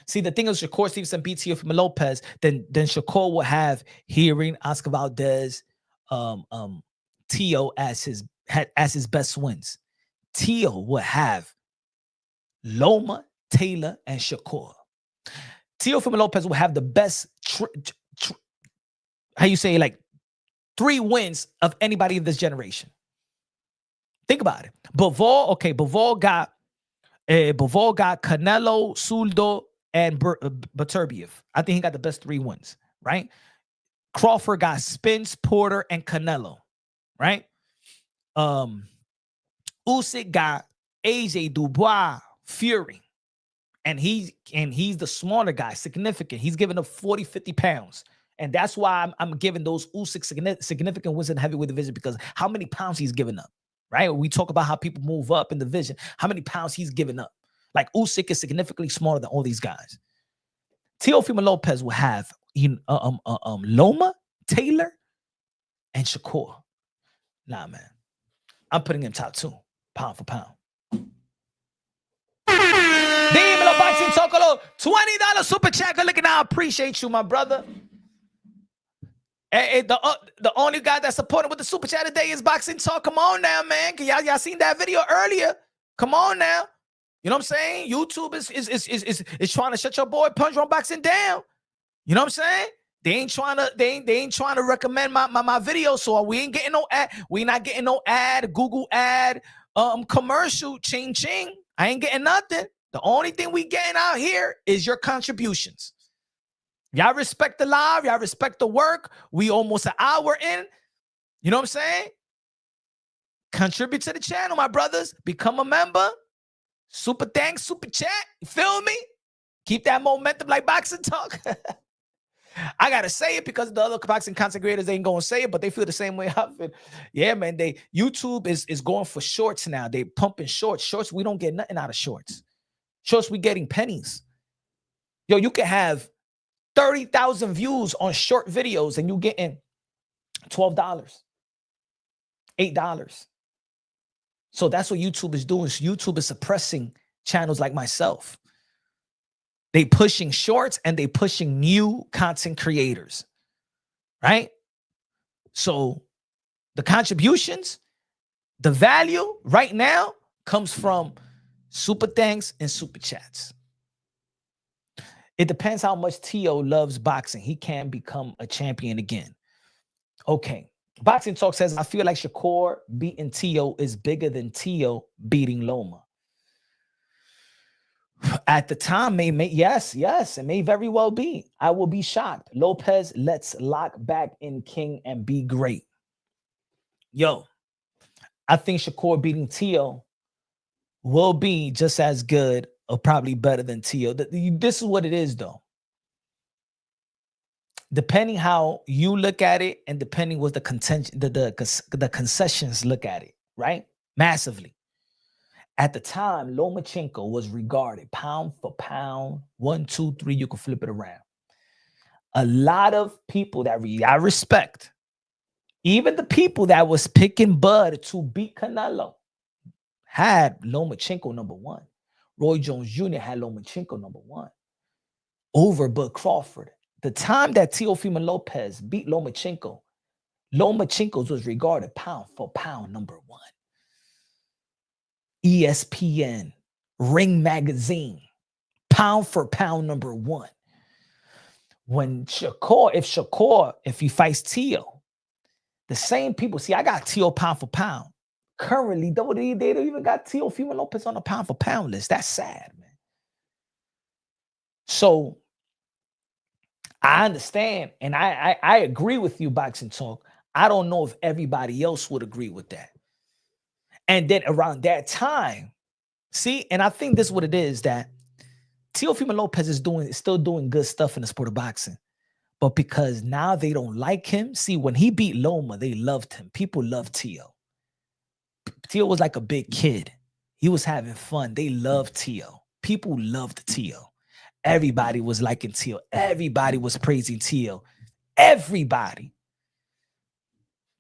See, the thing is, Shakur Stevenson beat Teofimo Lopez, then Shakur will have hearing Oscar Valdez, Teo as his best wins. Teo will have Loma, Taylor, and Shakur. Teofimo Lopez will have the best, how you say, like 3 wins of anybody in this generation. Think about it. Bivol got Canelo, Suldo, and Beterbiev. I think he got the best 3 wins, right? Crawford got Spence, Porter, and Canelo, right? Usyk got AJ, Dubois, Fury. And he's the smaller guy, significant. He's giving up 40, 50 pounds. And that's why I'm giving those Usyk significant wins in the heavyweight division, because how many pounds he's giving up, right? We talk about how people move up in the division, how many pounds he's giving up. Like Usyk is significantly smaller than all these guys. Teofimo Lopez will have Loma, Taylor, and Shakur. Nah, man. I'm putting him top 2, pound for pound. Dímelo, Boxing Tocolo. $20 super chat. Good looking out. I appreciate you, my brother. Hey, the only guy that's supporting with the super chat today is Boxing Talk. Come on now, man. Y'all seen that video earlier. Come on now. You know what I'm saying? YouTube is trying to shut your boy Punch Run Boxing down. You know what I'm saying? They ain't trying to recommend my video, so we ain't getting no ad. We not getting no ad, Google ad, commercial, ching ching. I ain't getting nothing. The only thing we getting out here is your contributions. Y'all respect the live. Y'all respect the work. We almost an hour in. You know what I'm saying? Contribute to the channel, my brothers. Become a member. Super thanks, super chat. You feel me? Keep that momentum like Boxing Talk. I got to say it because the other boxing content creators ain't going to say it, but they feel the same way I feel. Yeah, man. YouTube is going for shorts now. They pumping shorts. Shorts, we don't get nothing out of shorts. Shorts, we getting pennies. Yo, you can have 30,000 views on short videos and you getting $12, $8. So that's what YouTube is doing. So YouTube is suppressing channels like myself. They pushing shorts and they pushing new content creators, right? So the contributions, the value right now comes from super thanks and super chats. It depends how much Teo loves boxing. He can become a champion again. Okay. Boxing Talk says, I feel like Shakur beating Teo is bigger than Teo beating Loma. At the time, yes, it may very well be. I will be shocked. Lopez, let's lock back in King and be great. Yo, I think Shakur beating Teo will be just as good or probably better than Teo. This is what it is, though. Depending how you look at it and depending what the contention, the concessions look at it, right? Massively. At the time, Lomachenko was regarded pound for pound, 1, 2, 3, you can flip it around. A lot of people that I respect, even the people that was picking Bud to beat Canelo, had Lomachenko number 1. Roy Jones Jr. had Lomachenko number 1 over Bud Crawford. The time that Teofimo Lopez beat Lomachenko, Lomachenko's was regarded pound for pound number 1. ESPN, Ring Magazine, pound for pound number 1. When Shakur, if he fights Teo, the same people, see, I got Teo pound for pound. Currently, though, they don't even got Teofimo Lopez on the pound for pound list. That's sad, man. So I understand, and I agree with you, Boxing Talk. I don't know if everybody else would agree with that. And then around that time, see, and I think this is what it is, that Teofimo Lopez is still doing good stuff in the sport of boxing. But because now they don't like him. See, when he beat Loma, they loved him. People loved Teo. Teo was like a big kid. He was having fun. They loved Teo. People loved Teo. Everybody was liking Teo. Everybody was praising Teo. Everybody.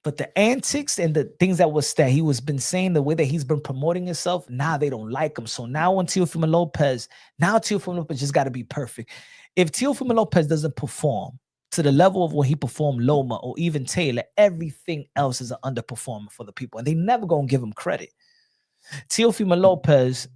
But the antics and the things that he was been saying, the way that he's been promoting himself, now they don't like him. So now on Teofimo Lopez just got to be perfect. If Teofimo Lopez doesn't perform to the level of when he performed Loma or even Taylor, everything else is an underperformer for the people. And they never going to give him credit. Teofimo Lopez,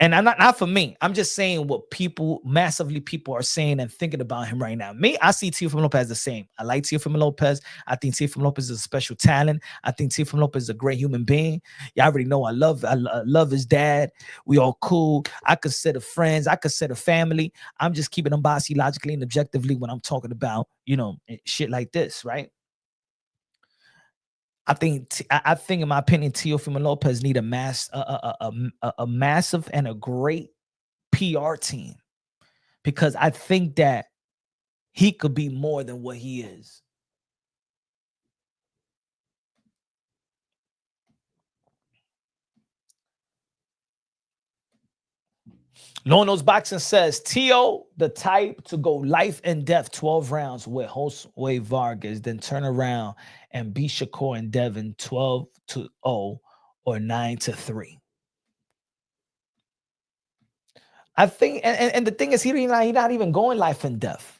and I'm not for me. I'm just saying what people are saying and thinking about him right now. Me, I see Teofimo Lopez the same. I like Teofimo Lopez. I think Teofimo Lopez is a special talent. I think Teofimo Lopez is a great human being. Y'all already know I love his dad. We all cool. I consider friends. I consider family. I'm just keeping them bossy logically and objectively when I'm talking about, shit like this, right? I think in my opinion, Teofimo Lopez need a massive and a great PR team, because I think that he could be more than what he is. No Knows Boxing says, Teo, the type to go life and death 12 rounds with Josue Vargas, then turn around and beat Shakur and Devin 12-0 or 9-3. I think, and the thing is, he's not even going life and death.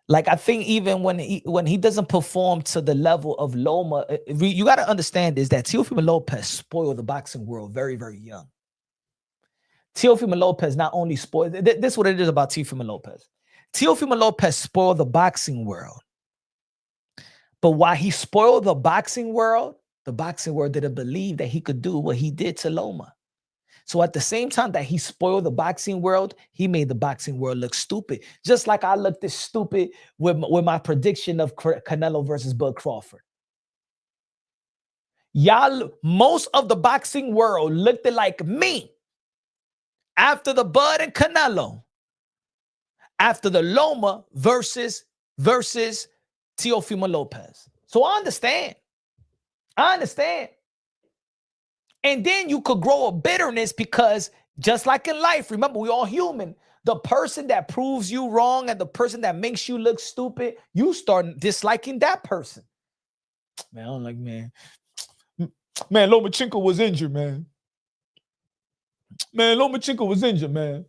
Like, I think even when he doesn't perform to the level of Loma, you got to understand is that Teofimo Lopez spoiled the boxing world very, very young. Teofimo Lopez not only spoiled, this is what it is about Teofimo Lopez. Teofimo Lopez spoiled the boxing world. But while he spoiled the boxing world didn't believe that he could do what he did to Loma. So at the same time that he spoiled the boxing world, he made the boxing world look stupid. Just like I looked this stupid with my prediction of Canelo versus Bud Crawford. Y'all, most of the boxing world looked like me after the Bud and Canelo, after the Loma versus Teofimo Lopez. So I understand. And then you could grow a bitterness because just like in life, remember, we all human. The person that proves you wrong and the person that makes you look stupid, you start disliking that person. Man, I don't like, man, Lomachenko was injured, man. Lomachenko was injured, man.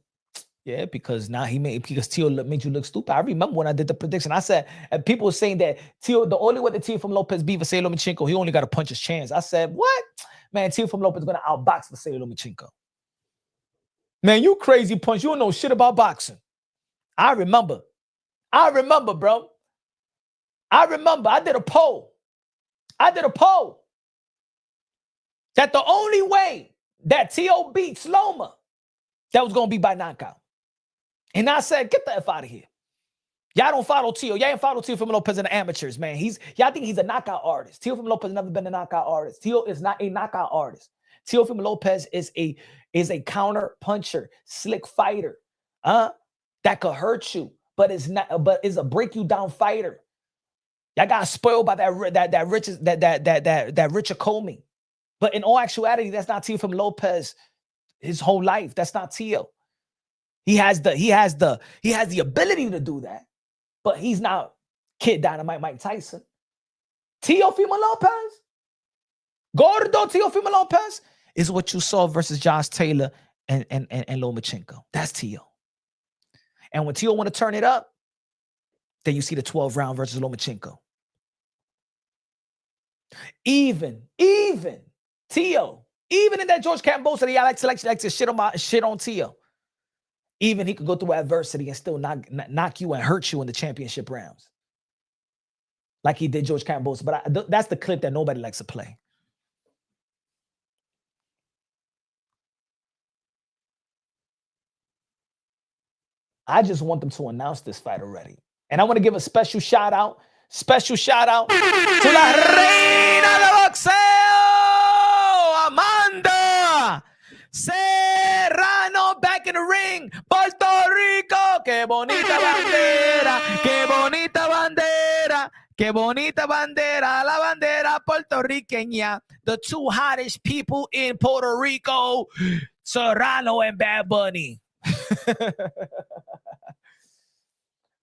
Yeah, because now because Teo made you look stupid. I remember when I did the prediction, I said, and people were saying that Teo, the only way that Teofimo Lopez beat Vasily Lomachenko, he only got to punch his chance. I said, what? Man, Teofimo Lopez is going to outbox Vasily Lomachenko. Man, you crazy punch. You don't know shit about boxing. I remember, bro. I did a poll. That the only way that Teo beats Loma, that was going to be by knockout. And I said, get the F out of here. Y'all don't follow Teo. Y'all ain't follow Teofimo Lopez in the amateurs, man. Y'all think he's a knockout artist. Teofimo Lopez never been a knockout artist. Teo is not a knockout artist. Teofimo Lopez is a counter puncher, slick fighter, that could hurt you, but is a break you down fighter. Y'all got spoiled by that Richard Comey. But in all actuality, that's not Teofimo Lopez his whole life. That's not Teo. He has the ability to do that, but he's not Kid Dynamite Mike Tyson. Teofimo Lopez, Gordo Teofimo Lopez is what you saw versus Josh Taylor and Lomachenko. That's Teo. And when Teo want to turn it up, then you see the 12 round versus Lomachenko. Even Teo, even in that George Cambosa that y'all like to shit on Teo. Even he could go through adversity and still knock you and hurt you in the championship rounds. Like he did George Cambosa. But that's the clip that nobody likes to play. I just want them to announce this fight already. And I want to give a special shout out to La Reina de Boxeo, Amanda Serrano, back in in the ring. Puerto Rico, que bonita bandera, que bonita bandera, que bonita bandera, la bandera puertorriqueña. The two hottest people in Puerto Rico, Serrano and Bad Bunny.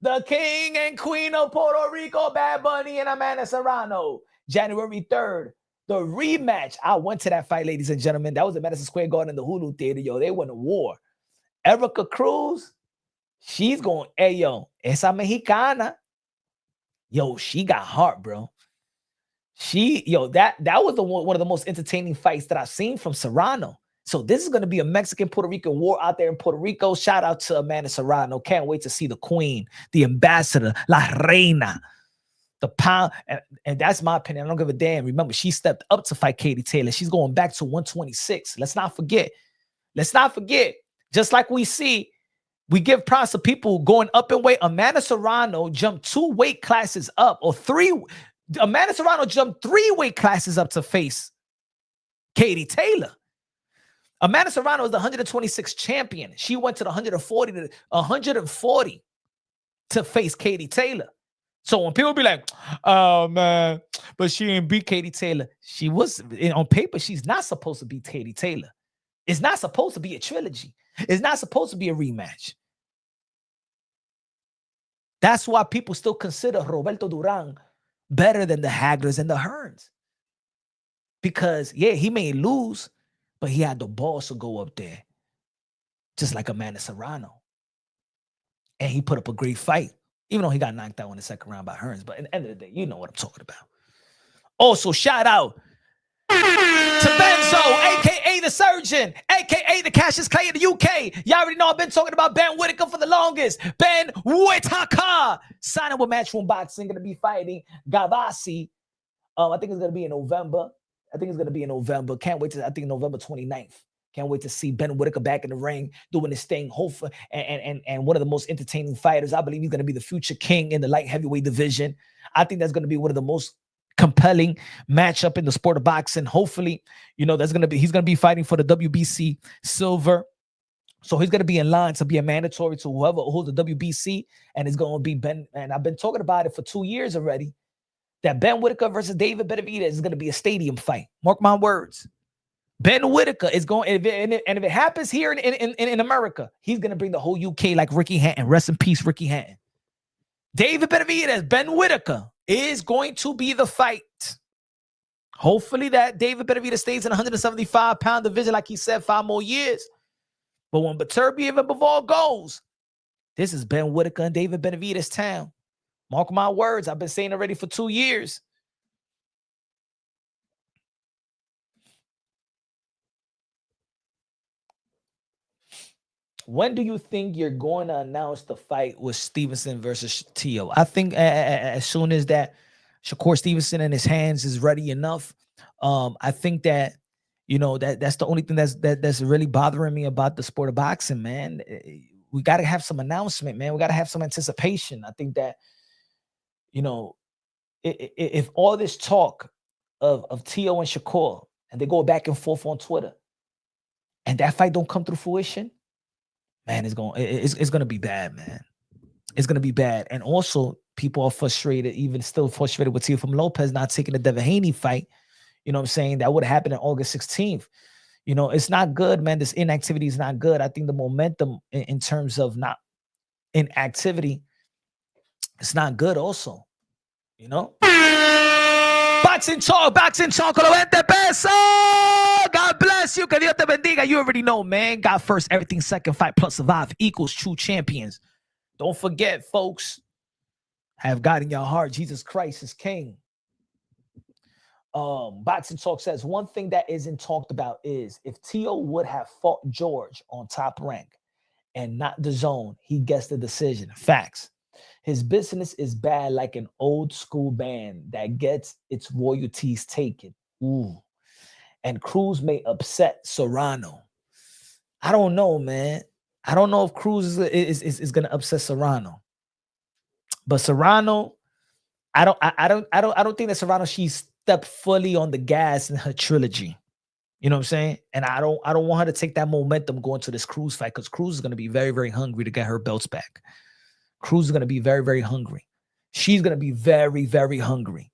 The king and queen of Puerto Rico, Bad Bunny and Amanda Serrano. January 3rd, the rematch. I went to that fight, ladies and gentlemen. That was at Madison Square Garden in the Hulu Theater. Yo, they went to war. Erica Cruz, she's going, hey, yo, esa mexicana. Yo, she got heart, bro. That was one of the most entertaining fights that I've seen from Serrano. So this is going to be a Mexican-Puerto Rican war out there in Puerto Rico. Shout out to Amanda Serrano. Can't wait to see the queen, the ambassador, la reina, the pound. And that's my opinion. I don't give a damn. Remember, she stepped up to fight Katie Taylor. She's going back to 126. Let's not forget. Just like we see, we give props to people going up in weight. Amanda Serrano jumped 2 weight classes up, or 3. Amanda Serrano jumped 3 weight classes up to face Katie Taylor. Amanda Serrano is the 126 champion. She went to the 140 to face Katie Taylor. So when people be like, oh, man, but she didn't beat Katie Taylor. She was, on paper, she's not supposed to beat Katie Taylor. It's not supposed to be a trilogy. It's not supposed to be a rematch. That's why people still consider Roberto Duran better than the Haglers and the Hearns. Because, yeah, he may lose, but he had the balls to go up there, just like Amanda Serrano. And he put up a great fight, even though he got knocked out in the second round by Hearns. But at the end of the day, you know what I'm talking about. Also, shout out to Benzo, a.k.a. the Surgeon, a.k.a. the Cassius Clay in the UK. Y'all already know I've been talking about Ben Whitaker for the longest. Ben Whitaker signing with Matchroom Boxing, going to be fighting Gavassi. I think it's going to be in November. Can't wait to, I think November 29th. Can't wait to see Ben Whitaker back in the ring doing his thing. Hopefully, and one of the most entertaining fighters. I believe he's going to be the future king in the light heavyweight division. I think that's going to be one of the most compelling matchup in the sport of boxing. Hopefully, he's going to be fighting for the WBC silver. So he's going to be in line to be a mandatory to whoever holds the WBC, and it's going to be Ben. And I've been talking about it for 2 years already. That Ben Whitaker versus David Benavidez is going to be a stadium fight. Mark my words. Ben Whitaker is going, and if it happens here in America, he's going to bring the whole UK like Ricky Hatton. Rest in peace, Ricky Hatton. David Benavidez, Ben Whitaker is going to be the fight. Hopefully that David Benavidez stays in the 175-pound division, like he said, 5 more years. But when Beterbiev and Bivol goes, this is Ben Whitaker and David Benavidez town. Mark my words. I've been saying already for 2 years. When do you think you're going to announce the fight with Stevenson versus Teo? I think as soon as that Shakur Stevenson in his hands is ready enough. I think that, that's the only thing that's really bothering me about the sport of boxing, man. We got to have some announcement, man. We got to have some anticipation. I think that, if all this talk of Teo and Shakur, and they go back and forth on Twitter, and that fight don't come through fruition, man, it's gonna be bad, man. It's gonna be bad. And also, people are frustrated, even still frustrated with Teofimo Lopez not taking the Devin Haney fight. You know what I'm saying? That would have happened on August 16th. It's not good, man. This inactivity is not good. I think the momentum in terms of not inactivity, it's not good also. Boxing talk, con lo 20 pesos. God bless you. Que Dios te bendiga. You already know, man. God first, everything second, fight plus survive equals true champions. Don't forget, folks, have God in your heart. Jesus Christ is king. Boxing Talk says one thing that isn't talked about is if Teo would have fought George on Top Rank and not the zone, he gets the decision. Facts. His business is bad like an old school band that gets its royalties taken. Ooh. And Cruz may upset Serrano. I don't know, man. I don't know if Cruz is going to upset Serrano. But Serrano, I don't think that Serrano, she stepped fully on the gas in her trilogy. You know what I'm saying? And I don't want her to take that momentum going to this Cruz fight, because Cruz is going to be very, very hungry to get her belts back. Cruz is going to be very, very hungry. She's going to be very, very hungry.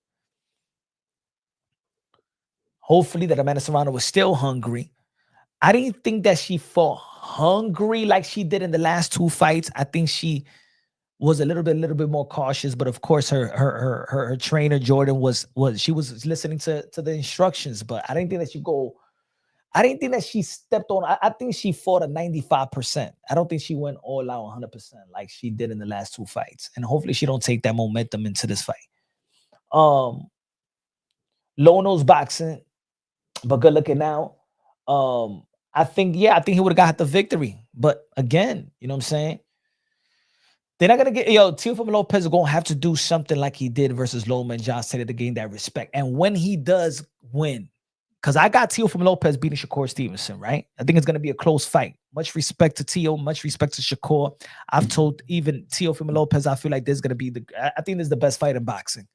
Hopefully that Amanda Serrano was still hungry. I didn't think that she fought hungry like she did in the last two fights. I think she was a little bit more cautious, but of course her trainer Jordan was listening to the instructions. But I didn't think that she stepped on. I think she fought at 95%. I don't think she went all out 100% like she did in the last two fights. And hopefully she don't take that momentum into this fight. Low nose boxing, but good looking now. I think he would have got the victory. But again, you know what I'm saying? They're not gonna get Teofimo Lopez is gonna have to do something like he did versus Loma and John Cena to gain that respect. And when he does win, because I got Teofimo Lopez beating Shakur Stevenson, right? I think it's gonna be a close fight. Much respect to Teo, much respect to Shakur. I've told even Teofimo Lopez, I feel like this is gonna be I think this is the best fight in boxing.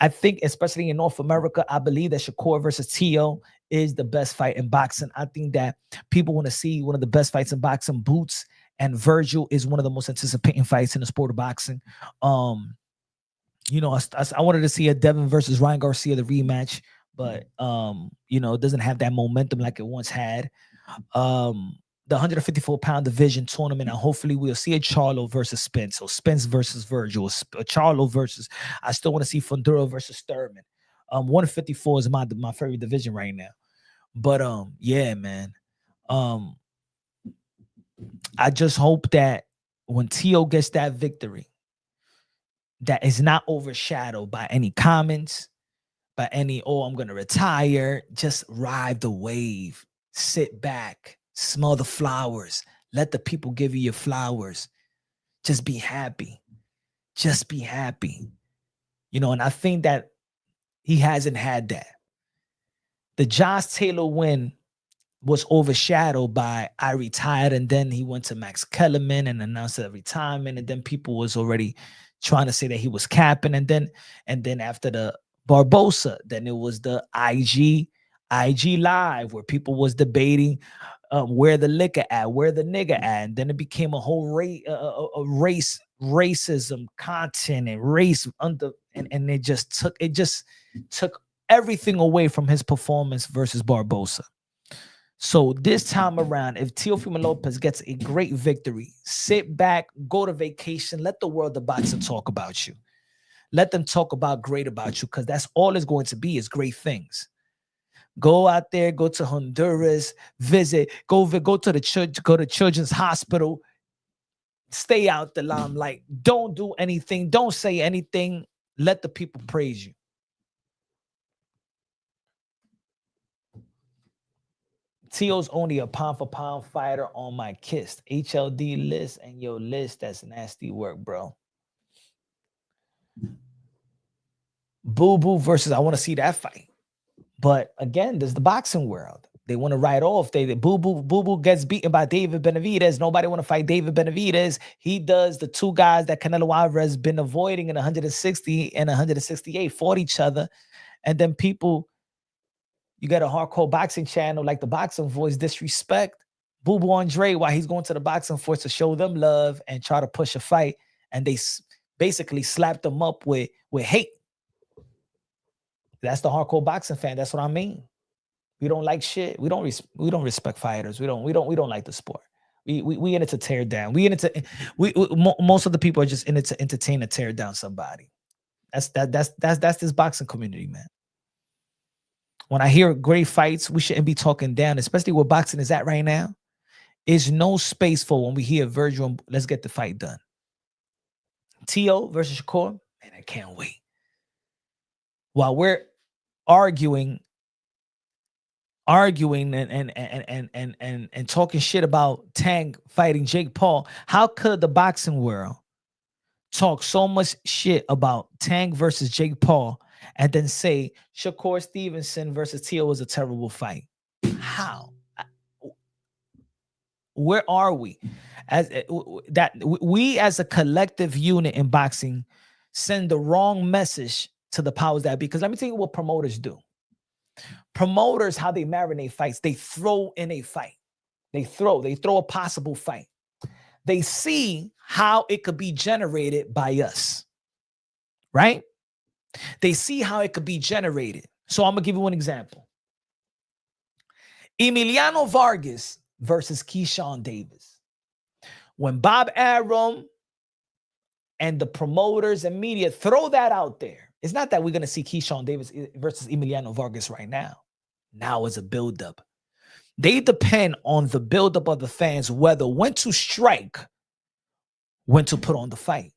I think, especially in North America, I believe that Shakur versus Teo is the best fight in boxing. I think that people want to see one of the best fights in boxing. Boots and Virgil is one of the most anticipating fights in the sport of boxing. I wanted to see a Devin versus Ryan Garcia, the rematch, but it doesn't have that momentum like it once had. The 154-pound division tournament, and hopefully we'll see a Charlo versus Spence. So Spence versus Virgil, a Charlo versus. I still want to see Fundura versus Sturman. 154 is my favorite division right now. But yeah, man. I just hope that when Teo gets that victory, that is not overshadowed by any comments, by any, I'm gonna retire. Just ride the wave. Sit back. Smell the flowers. Let the people give you your flowers. Just be happy. Just be happy. And I think that he hasn't had that. The Josh Taylor win was overshadowed by I retired, and then he went to Max Kellerman and announced a retirement, and then people was already trying to say that he was capping, and then after the Barbosa, then it was the IG Live where people was debating where the liquor at, where the nigga at, and then it became a whole racism content and race and it just took everything away from his performance versus Barbosa. So this time around, if Teofimo Lopez gets a great victory, sit back, go to vacation, let the world of boxing talk about you. Let them talk great about you, because that's all it's going to be, is great things. Go out there, go to Honduras, visit, go to the church, go to Children's Hospital, stay out the limelight. Don't do anything, don't say anything. Let the people praise you. Teo's only a pound for pound fighter on my KISS HLD list, and your list, that's nasty work, bro. Boo Boo versus, I want to see that fight. But again, there's the boxing world. They want to write off. Boo Boo gets beaten by David Benavidez. Nobody want to fight David Benavidez. He does the two guys that Canelo Alvarez been avoiding in 160 and 168, fought each other. And then people, you got a hardcore boxing channel like the Boxing Voice, disrespect Boo Boo Andre while he's going to the Boxing Voice to show them love and try to push a fight. And they basically slapped them up with hate. That's the hardcore boxing fan. That's what I mean. We don't like shit. We don't respect fighters. We don't like the sport. We in it to tear down. Most of the people are just in it to entertain or tear down somebody. That's this boxing community, man. When I hear great fights, we shouldn't be talking down, especially where boxing is at right now. There's no space for when we hear Virgil, let's get the fight done. Teo versus Shakur, man, I can't wait. While we're arguing and talking shit about Tank fighting Jake Paul, how could the boxing world talk so much shit about Tank versus Jake Paul and then say Shakur Stevenson versus Teo was a terrible fight? How? Where are we? We as a collective unit in boxing send the wrong message to the powers that be. Because let me tell you what promoters do. Promoters, how they marinate fights, they throw in a fight. They throw a possible fight. They see how it could be generated by us, right? They see how it could be generated. So I'm going to give you one example. Emiliano Vargas versus Keyshawn Davis. When Bob Arum and the promoters and media throw that out there, it's not that we're going to see Keyshawn Davis versus Emiliano Vargas right now. Now it's a buildup. They depend on the buildup of the fans, whether when to strike, when to put on the fight.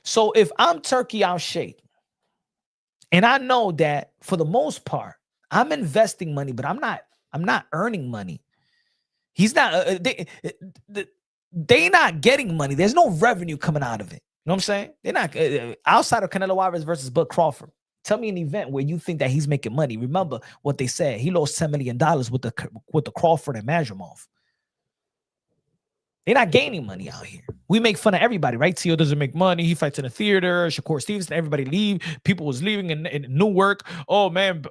So if I'm Turkey Al Sheikh, and I know that for the most part, I'm investing money, but I'm not earning money. He's not. They not getting money. There's no revenue coming out of it. You know what I'm saying? They're not outside of Canelo Alvarez versus Bud Crawford. Tell me an event where you think that he's making money. Remember what they said. He lost $10 million with the Crawford and Majumov. They're not gaining money out here. We make fun of everybody, right? Teo doesn't make money. He fights in a theater. Shakur Stevenson, everybody leave. People was leaving in Newark. Oh, man,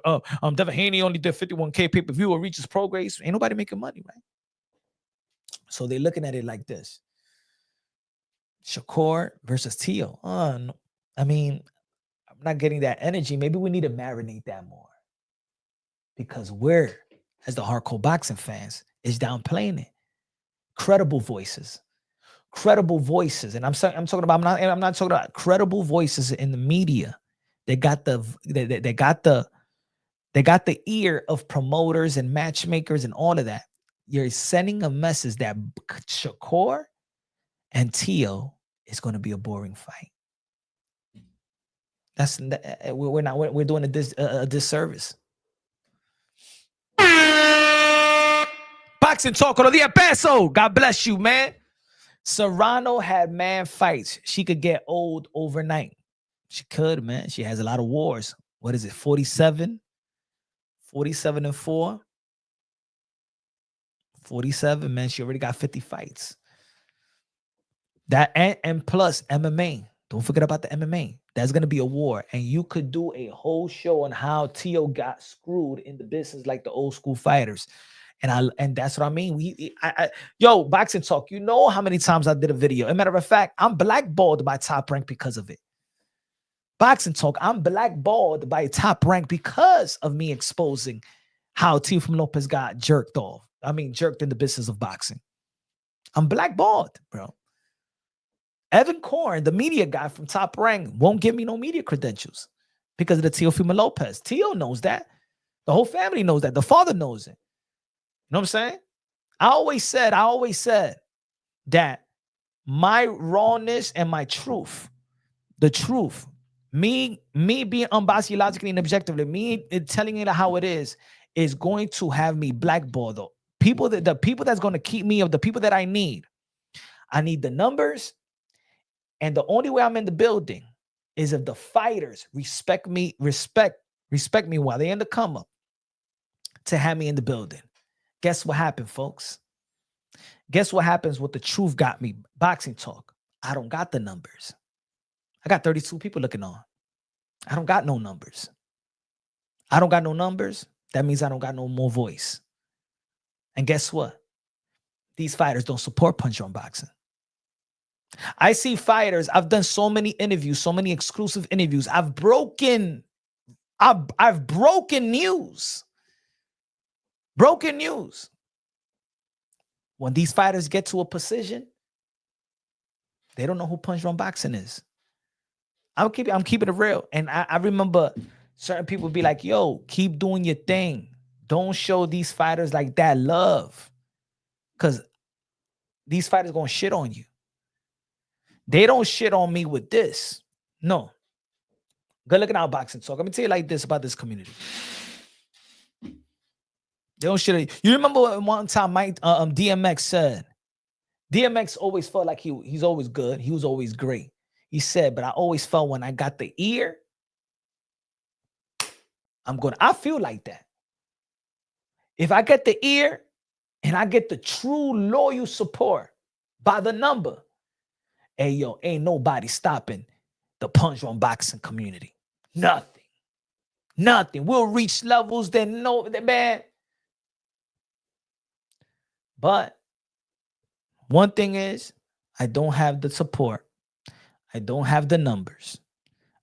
Devin Haney only did 51K pay-per-view or reaches progress. Ain't nobody making money, right? So they're looking at it like this. Shakur versus Teo. No. I mean, I'm not getting that energy. Maybe we need to marinate that more. Because we're, as the hardcore boxing fans, is downplaying it. Credible voices. And I'm talking about, I'm not talking about credible voices in the media. They got the ear of promoters and matchmakers and all of that. You're sending a message that Shakur and Teo is going to be a boring fight. We're doing a disservice. Boxing Talk on the Peso. God bless you, man. Serrano had man fights. She could get old overnight. She could, man. She has a lot of wars. What is it? 47 and 4. 47, man. She already got 50 fights. That and plus MMA. Don't forget about the MMA. That's going to be a war. And you could do a whole show on how Teo got screwed in the business like the old school fighters. And that's what I mean. Yo, Boxing Talk, you know how many times I did a video. As a matter of fact, I'm blackballed by Top Rank because of it. Boxing Talk, I'm blackballed by Top Rank because of me exposing how Teofimo Lopez got jerked in the business of boxing. I'm blackballed, bro. Evan Korn, the media guy from Top Rank, won't give me no media credentials because of the Teofimo Lopez. Teo knows that. The whole family knows that. The father knows it. You know what I'm saying? I always said that my rawness and my truth, the truth, me being unbiased logically and objectively, me telling it how it is going to have me blackballed. Though the people that's going to keep me, of the people that I need the numbers. And the only way I'm in the building is if the fighters respect me while they're in the come up to have me in the building. Guess what happened, folks? Guess what happens with the truth got me? Boxing Talk. I don't got the numbers. I got 32 people looking on. I don't got no numbers. I don't got no numbers. That means I don't got no more voice. And guess what? These fighters don't support Punch on Boxing. I see fighters. I've done so many interviews, so many exclusive interviews. I've broken news. Broken news. When these fighters get to a position, they don't know who Punch Drunk Boxing is. I'm keeping it real. And I remember certain people be like, yo, keep doing your thing. Don't show these fighters like that love. Because these fighters going to shit on you. They don't shit on me with this. No. Good looking out, Boxing Talk. Let me tell you like this about this community. They don't shit on you. You remember one time Mike DMX said, DMX always felt like he's always good. He was always great. He said, but I always felt when I got the ear, I feel like that. If I get the ear and I get the true loyal support by the number, hey, yo, ain't nobody stopping the Punch on Boxing community. Nothing. Nothing. We'll reach levels that no, man. But one thing is, I don't have the support. I don't have the numbers.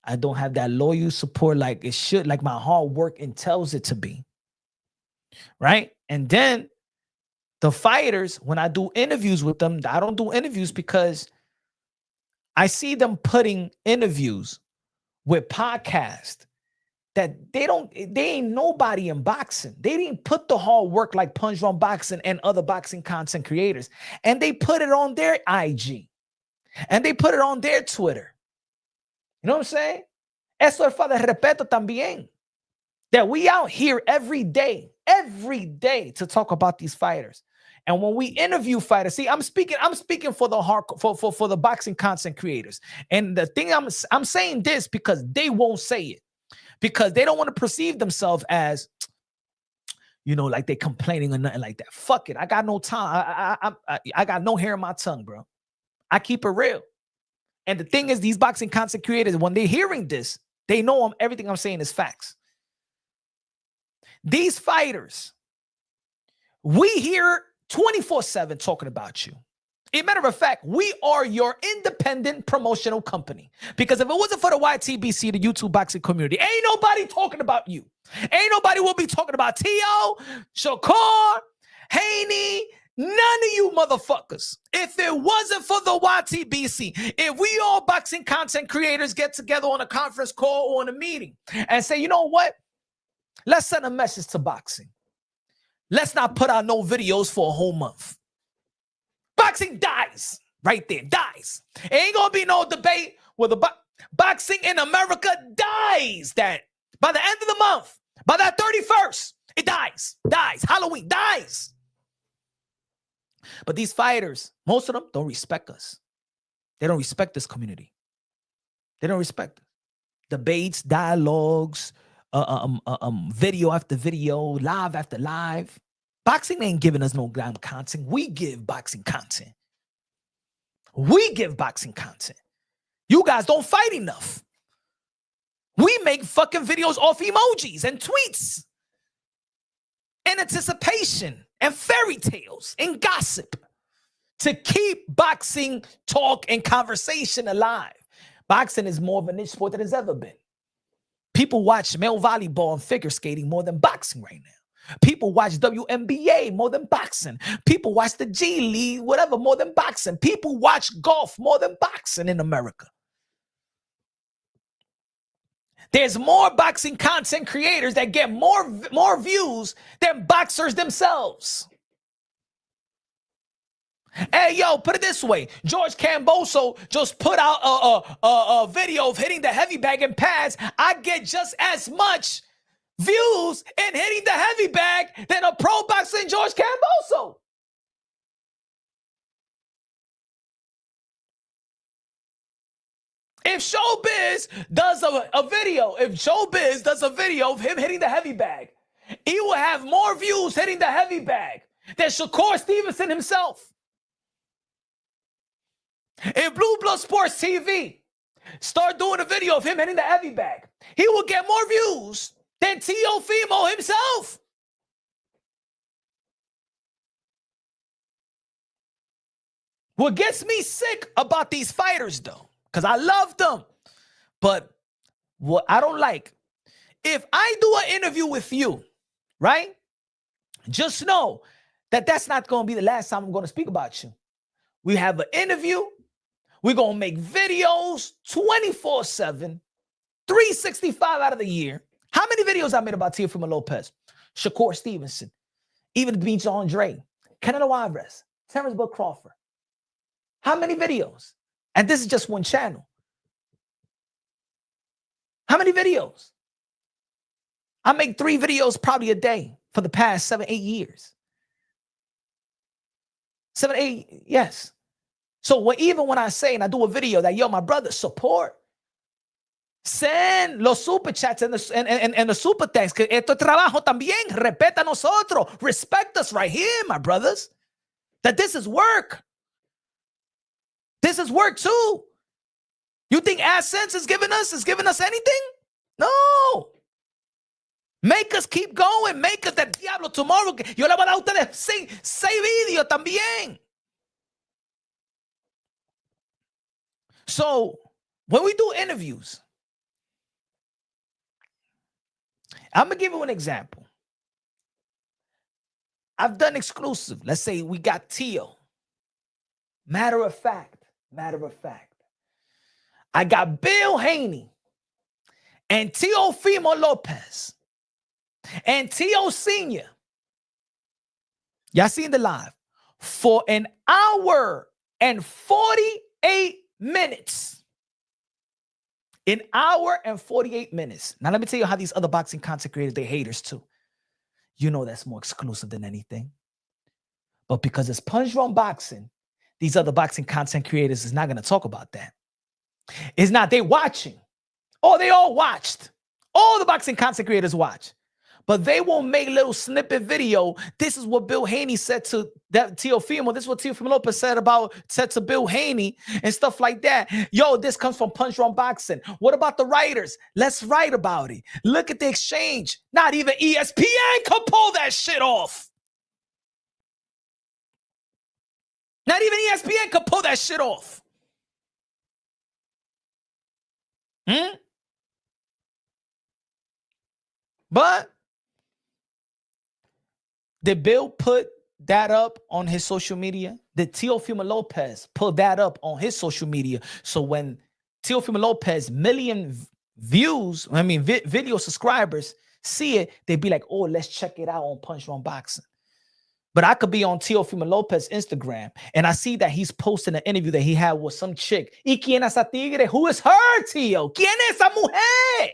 I don't have that loyal support like it should, like my hard work entails it to be. Right? And then the fighters, when I do interviews with them, I don't do interviews because I see them putting interviews with podcasts that they ain't nobody in boxing. They didn't put the hard work like Punch Drunk Boxing and other boxing content creators. And they put it on their IG. And they put it on their Twitter. You know what I'm saying? Eso es falta de respeto también. That we out here every day to talk about these fighters. And when we interview fighters, see, I'm speaking for the for the boxing content creators. And the thing I'm saying this because they won't say it. Because they don't want to perceive themselves as, you know, like they complaining or nothing like that. Fuck it. I got no time. I got no hair in my tongue, bro. I keep it real. And the thing is, these boxing content creators, when they're hearing this, they know everything I'm saying is facts. These fighters, we hear 24/7 talking about you. As a matter of fact, we are your independent promotional company. Because if it wasn't for the YTBC, the YouTube boxing community, ain't nobody talking about you. Ain't nobody will be talking about Tio, Shakur, Haney, none of you motherfuckers. If it wasn't for the YTBC, if we all boxing content creators get together on a conference call or on a meeting and say, you know what? Let's send a message to boxing. Let's not put out no videos for a whole month. Boxing dies right there, dies. Ain't gonna be no debate where the boxing in America dies. That by the end of the month, by that 31st, it dies. Halloween dies. But these fighters, most of them don't respect us. They don't respect this community. They don't respect us. Debates, dialogues, video after video, live after live. Boxing ain't giving us no damn content. We give boxing content. We give boxing content. You guys don't fight enough. We make fucking videos off emojis and tweets and anticipation and fairy tales and gossip to keep boxing talk and conversation alive. Boxing is more of a niche sport than it's ever been. People watch male volleyball and figure skating more than boxing right now. People watch WNBA more than boxing. People watch the G League, whatever, more than boxing. People watch golf more than boxing in America. There's more boxing content creators that get more views than boxers themselves. Hey, yo, put it this way. George Camboso just put out a video of hitting the heavy bag in pads. I get just as much views in hitting the heavy bag than a pro boxer in George Camboso. If Showbiz does a video, if Showbiz does a video of him hitting the heavy bag, he will have more views hitting the heavy bag than Shakur Stevenson himself. If Blue Blood Sports TV start doing a video of him hitting the heavy bag, he will get more views than Teofimo himself. What gets me sick about these fighters, though, because I love them, but what I don't like, if I do an interview with you, right, just know that that's not going to be the last time I'm going to speak about you. We have an interview. We're going to make videos 24/7, 365 out of the year. How many videos I made about Teofimo Lopez, Shakur Stevenson, even Beach Andre, Canelo Alvarez, Terrence Bud Crawford? How many videos? And this is just one channel. How many videos? I make 3 videos probably a day for the past 7, 8 years. 7, 8, yes. So even when I say and I do a video that, yo, my brother, support, send los super chats and the super thanks. Que esto es trabajo también. Respeta a nosotros. Respect us right here, my brothers. That this is work. This is work too. You think AdSense is giving us anything? No. Make us keep going. Make us that diablo tomorrow. Yo le voy a dar a ustedes 6 videos también. So when we do interviews, I'm going to give you an example. I've done exclusive. Let's say we got Teo. Matter of fact. I got Bill Haney and Teofimo Lopez and Teo Sr. Y'all seen the live for an hour and 48 minutes. An hour and 48 minutes. Now, let me tell you how these other boxing content creators, they haters too. You know that's more exclusive than anything. But because it's Punch Drunk Boxing, these other boxing content creators is not going to talk about that. It's not, they watching. Oh, they all watched. All the boxing content creators watch. But they won't make little snippet video. This is what Bill Haney said to that Teofimo. This is what Teofimo Lopez said to Bill Haney and stuff like that. Yo, this comes from Punch Drunk Boxing. What about the writers? Let's write about it. Look at the exchange. Not even ESPN could pull that shit off. Not even ESPN could pull that shit off. But did Bill put that up on his social media? Did Teofimo Lopez put that up on his social media? So when Teofimo Lopez video subscribers see it, they'd be like, oh, let's check it out on Punch Drunk Boxing. But I could be on Teofimo Lopez Instagram and I see that he's posting an interview that he had with some chick. ¿Y quién es esa tigre? Who is her, Teo? ¿Quién es esa mujer?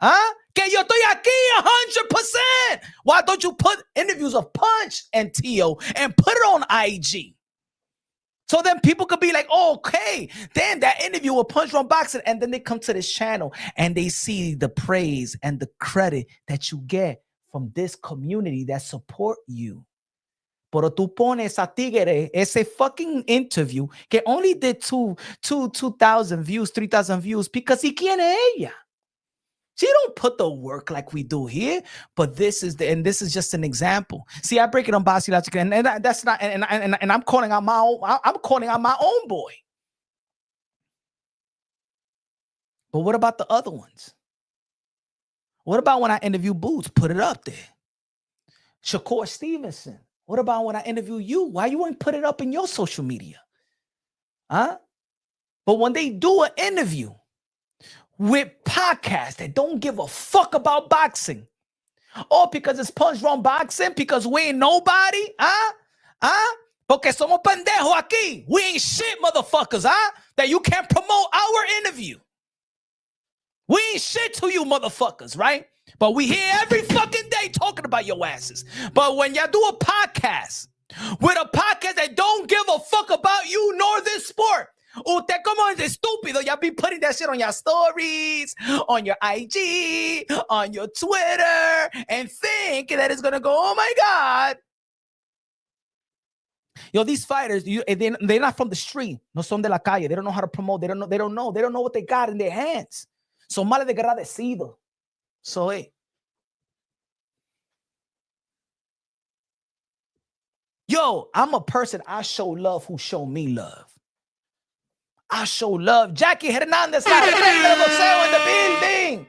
Huh? Que yo estoy aquí 100%. Why don't you put interviews of Punch and Teo and put it on IG? So then people could be like, oh, okay, then that interview with Punch Drunk Boxing, and then they come to this channel and they see the praise and the credit that you get from this community that support you. Pero tú pones a tigre ese fucking interview que only did 2,000 views, 3,000 views because ¿y quién es ella? She don't put the work like we do here, but this is just an example. See, I break it on boxing logic, and that's not, and I'm calling out my own. I'm calling out my own boy. But what about the other ones? What about when I interview Boots? Put it up there. Shakur Stevenson. What about when I interview you? Why you ain't put it up in your social media? Huh? But when they do an interview with podcasts that don't give a fuck about boxing, or because it's Punch Drunk Boxing, because we ain't nobody, porque somos pendejos aquí. We ain't shit, motherfuckers, that you can't promote our interview. We ain't shit to you, motherfuckers, right? But we here every fucking day talking about your asses. But when y'all do a podcast with a podcast that don't give a fuck about you nor this sport, usted como es estúpido, y'all be putting that shit on your stories, on your IG, on your Twitter, and think that it's gonna go, oh my God. Yo, these fighters, they're not from the street. No son de la calle. They don't know how to promote. They don't know what they got in their hands. Son mal desagradecidos. So, hey. Yo, I'm a person, I show love who show me love. I show love. Jackie Hernandez got a boxeo in the building.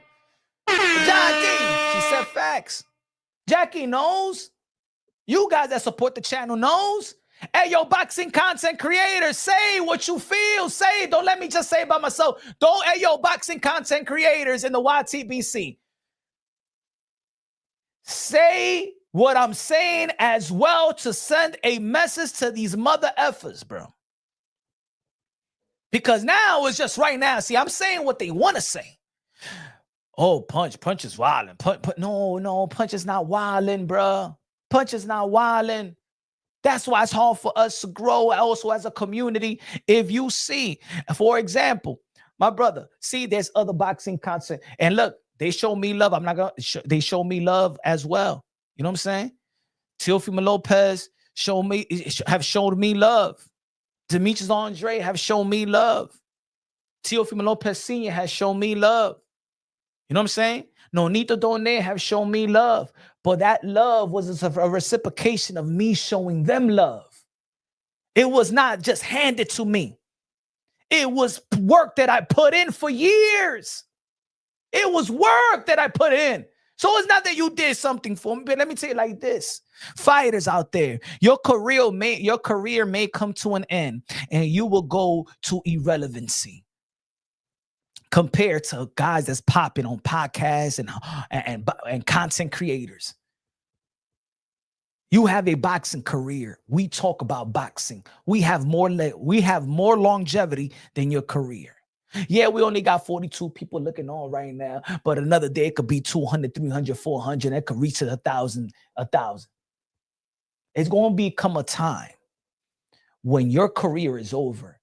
Jackie, she said facts. Jackie knows. You guys that support the channel knows. Hey, yo, boxing content creators, say what you feel. Say, don't let me just say it by myself. Hey, yo, boxing content creators in the YTBC. Say what I'm saying as well to send a message to these mother effers, bro. Because now it's just right now. See, I'm saying what they want to say. Oh, Punch is wildin'. No, Punch is not wildin', bro. Punch is not wildin'. That's why it's hard for us to grow also as a community. If you see, for example, my brother, see, there's other boxing content. And look, they show me love. They show me love as well. You know what I'm saying? Teofimo Lopez have shown me love. Demetrius Andre have shown me love. Teofimo Lopez Sr. has shown me love. You know what I'm saying? Nonito Done have shown me love, but that love was a reciprocation of me showing them love. It was not just handed to me. It was work that I put in for years. It was work that I put in. So it's not that you did something for me, but let me tell you like this. Fighters out there, your career may come to an end and you will go to irrelevancy compared to guys that's popping on podcasts and content creators. You have a boxing career. We talk about boxing. We have more longevity than your career. Yeah, we only got 42 people looking on right now, but another day it could be 200, 300, 400. It could reach to 1,000. It's going to become a time when your career is over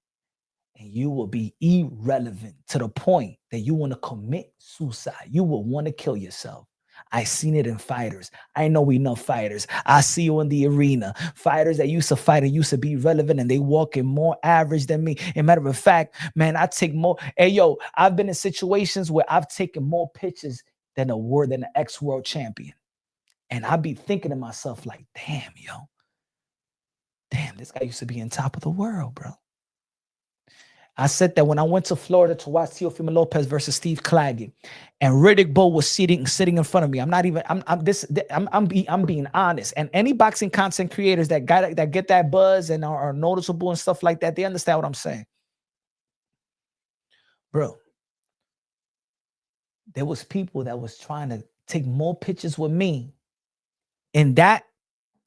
and you will be irrelevant to the point that you want to commit suicide. You will want to kill yourself. I seen it in fighters. I know enough fighters. I see you in the arena. Fighters that used to fight and used to be relevant and they walk in more average than me. As a matter of fact, man, I take more. Hey, yo, I've been in situations where I've taken more pitches than an ex-world champion. And I be thinking to myself like, damn, this guy used to be on top of the world, bro. I said that when I went to Florida to watch Teofimo Lopez versus Steve Claggett, and Riddick Bowe was sitting in front of me. I'm being honest. And any boxing content creators that get that buzz and are noticeable and stuff like that, they understand what I'm saying, bro. There was people that was trying to take more pictures with me in that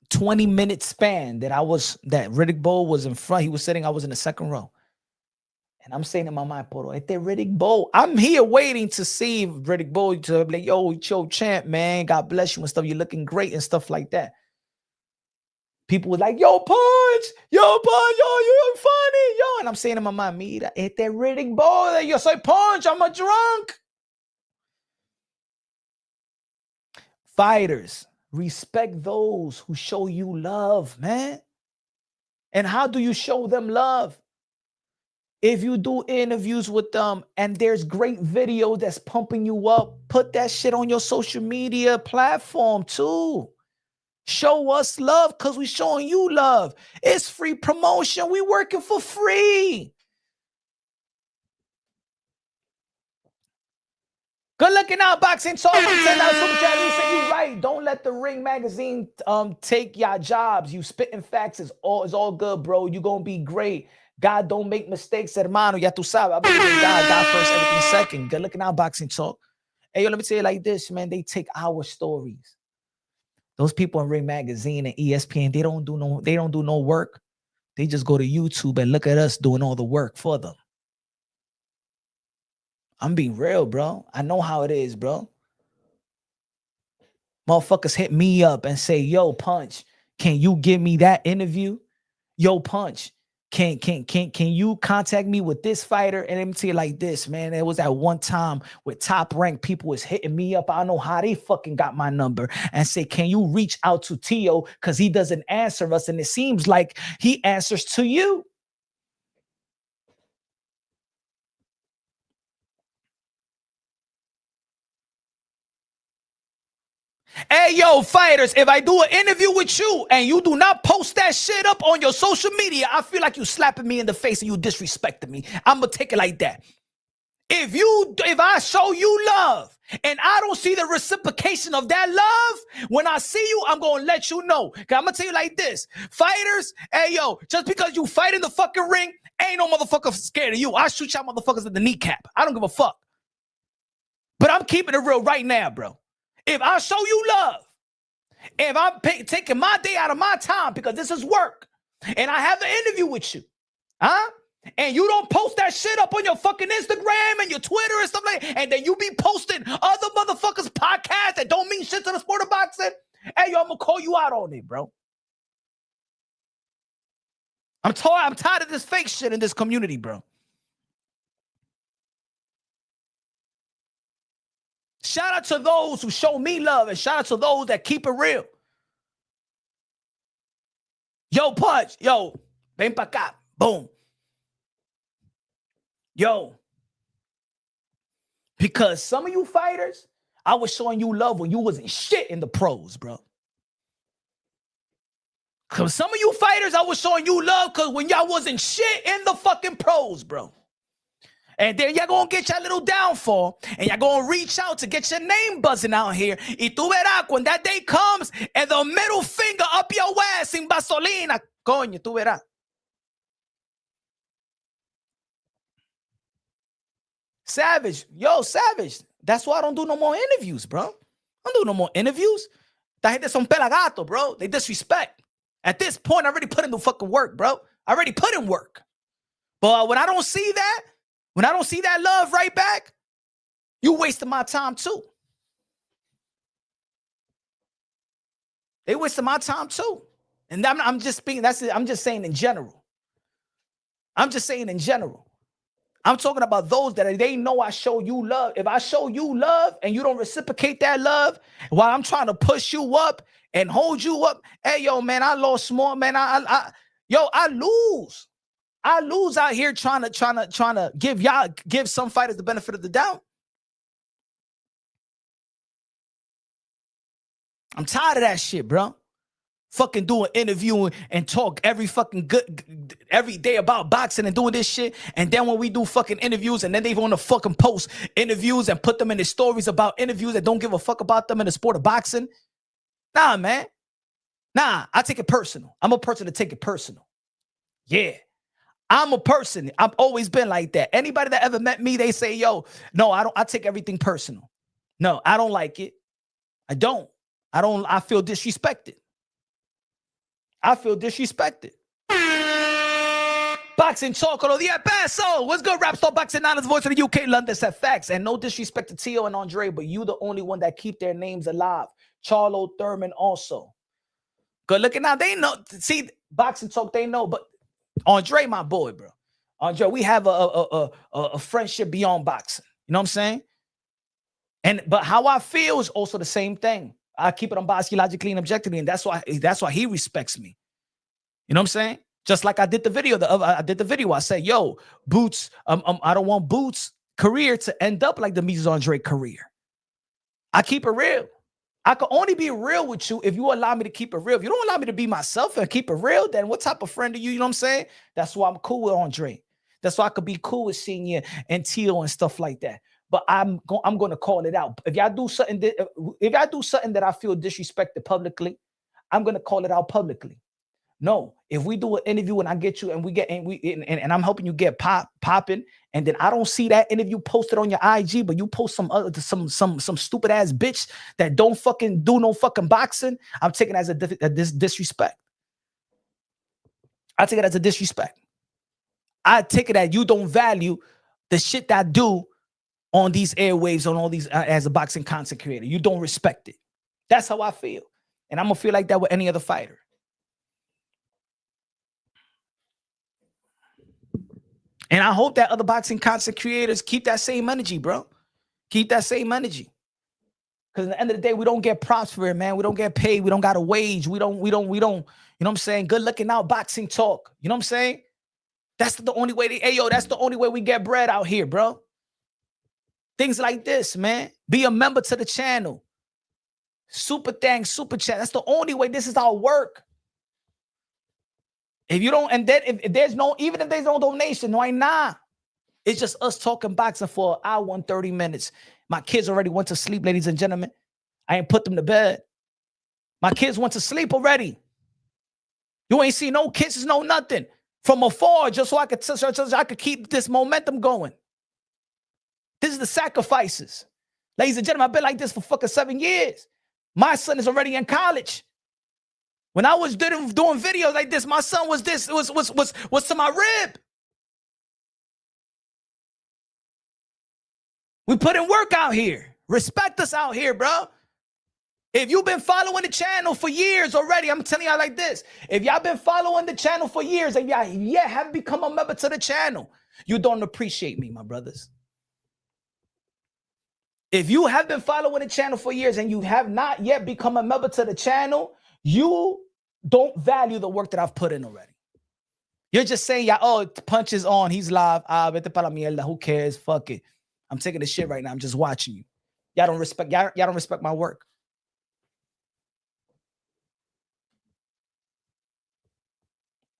20-minute span that Riddick Bowe was in front. He was sitting. I was in the second row. And I'm saying in my mind, Poro, if they're Riddick Bowe, I'm here waiting to see Riddick Bowe to be like, yo, champ, man. God bless you and stuff. You're looking great and stuff like that. People were like, yo, Punch, yo, you're funny, yo. And I'm saying in my mind, mira, if they're Riddick Bowe, yo soy Punch, I'm a drunk. Fighters, respect those who show you love, man. And how do you show them love? If you do interviews with them and there's great video that's pumping you up, put that shit on your social media platform too. Show us love because we're showing you love. It's free promotion. We working for free. Good looking out, Boxing Talk. $10 super chat. You say you right. Don't let the Ring magazine take your jobs. You spitting facts is all good, bro. You gonna be great. God don't make mistakes, hermano. Ya tú sabes. I believe in God first, everything second. Good looking out, Boxing Talk. Hey, yo, let me tell you like this, man. They take our stories. Those people in Ring Magazine and ESPN, they don't do no work. They just go to YouTube and look at us doing all the work for them. I'm being real, bro. I know how it is, bro. Motherfuckers hit me up and say, yo, Punch, can you give me that interview? Yo, Punch, can you contact me with this fighter? And let me tell you like this, man. It was that one time where top ranked people was hitting me up. I don't know how they fucking got my number and say, can you reach out to Tio? Because he doesn't answer us. And it seems like he answers to you. Hey, yo, fighters, if I do an interview with you and you do not post that shit up on your social media, I feel like you slapping me in the face and you disrespecting me. I'm going to take it like that. If I show you love and I don't see the reciprocation of that love, when I see you, I'm going to let you know. Because I'm going to tell you like this. Fighters, hey, yo, just because you fight in the fucking ring, ain't no motherfucker scared of you. I shoot y'all motherfuckers in the kneecap. I don't give a fuck. But I'm keeping it real right now, bro. If I show you love, if I'm taking my day out of my time because this is work, and I have an interview with you, and you don't post that shit up on your fucking Instagram and your Twitter and stuff like that, and then you be posting other motherfuckers' podcasts that don't mean shit to the sport of boxing, hey, yo, I'm going to call you out on it, bro. I'm tired of this fake shit in this community, bro. Shout out to those who show me love and shout out to those that keep it real. Yo, Punch. Yo, ven pa' acá. Boom. Yo. Because some of you fighters, I was showing you love when you wasn't shit in the pros, bro. Because some of you fighters, I was showing you love because when y'all wasn't shit in the fucking pros, bro. And then y'all gonna get your little downfall, and y'all gonna reach out to get your name buzzing out here. Y tú verás, when that day comes, and the middle finger up your ass in gasolina, coño, tú verás. Savage, yo, Savage. That's why I don't do no more interviews, bro. I don't do no more interviews. La gente son pelagato, bro. They disrespect. At this point, I already put in the fucking work, bro. I already put in work. But when I don't see that, when I don't see that love right back, you wasting my time too. They wasting my time too. And I'm just speaking, that's it. I'm just saying in general. I'm just saying in general. I'm talking about those that they know I show you love. If I show you love and you don't reciprocate that love while I'm trying to push you up and hold you up, hey, yo, man, I lost more, man. I lose. I lose out here trying to give some fighters the benefit of the doubt. I'm tired of that shit, bro. Fucking doing interviewing and talk every day about boxing and doing this shit. And then when we do fucking interviews and then they want to fucking post interviews and put them in the stories about interviews that don't give a fuck about them in the sport of boxing. Nah, man. Nah, I take it personal. I'm a person to take it personal. Yeah. I'm a person. I've always been like that. Anybody that ever met me, they say, yo, no, I take everything personal. No, I don't like it. I feel disrespected. I feel disrespected. Boxing talk all the peso. What's good, Rap Star Boxing Knowledge, voice of the UK, London, said facts. And no disrespect to Tio and Andre, but you the only one that keep their names alive. Charlo Thurman also. Good looking now. They know. See, boxing talk, they know. But Andre, my boy, bro. Andre, we have a friendship beyond boxing. You know what I'm saying? But how I feel is also the same thing. I keep it unbiased, logically, and objectively, and that's why he respects me. You know what I'm saying? Just like I did the video. I said, "Yo, Boots. I don't want Boots' career to end up like the Mrs. Andre career." I keep it real. I can only be real with you if you allow me to keep it real. If you don't allow me to be myself and keep it real, then what type of friend are you? You know what I'm saying? That's why I'm cool with Andre. That's why I could be cool with Senior and Tio and stuff like that. But I'm going to call it out. If y'all do something that I feel disrespected publicly, I'm going to call it out publicly. No, if we do an interview and I get you and I'm helping you get popping, and then I don't see that interview posted on your IG, but you post some stupid ass bitch that don't fucking do no fucking boxing, I'm taking it as a disrespect. I take it as a disrespect. I take it that you don't value the shit that I do on these airwaves, on all these as a boxing content creator. You don't respect it. That's how I feel. And I'm going to feel like that with any other fighter. And I hope that other boxing content creators keep that same energy, bro. Keep that same energy. Because at the end of the day, we don't get props for it, man. We don't get paid. We don't got a wage. We don't, you know what I'm saying? Good looking out, boxing talk. You know what I'm saying? That's the only way. That's the only way we get bread out here, bro. Things like this, man. Be a member to the channel. Super thanks, super chat. That's the only way. This is our work. If you don't, and then if there's no, even if there's no donation, why not? It's just us talking boxing for an hour and 30 minutes. My kids already went to sleep, ladies and gentlemen. I ain't put them to bed. My kids went to sleep already. You ain't see no kisses, no nothing. From afar, just so I could keep this momentum going. This is the sacrifices. Ladies and gentlemen, I've been like this for fucking 7 years. My son is already in college. When I was doing videos like this, my son was to my rib. We put in work out here. Respect us out here, bro. If you've been following the channel for years already, I'm telling y'all like this. If y'all been following the channel for years and y'all haven't become a member to the channel, you don't appreciate me, my brothers. If you have been following the channel for years and you have not yet become a member to the channel, you don't value the work that I've put in already. You're just saying, yeah, oh, punch is on, he's live. Vete para la mierda, who cares? Fuck it. I'm taking the shit right now. I'm just watching you. Y'all don't respect. Y'all don't respect my work.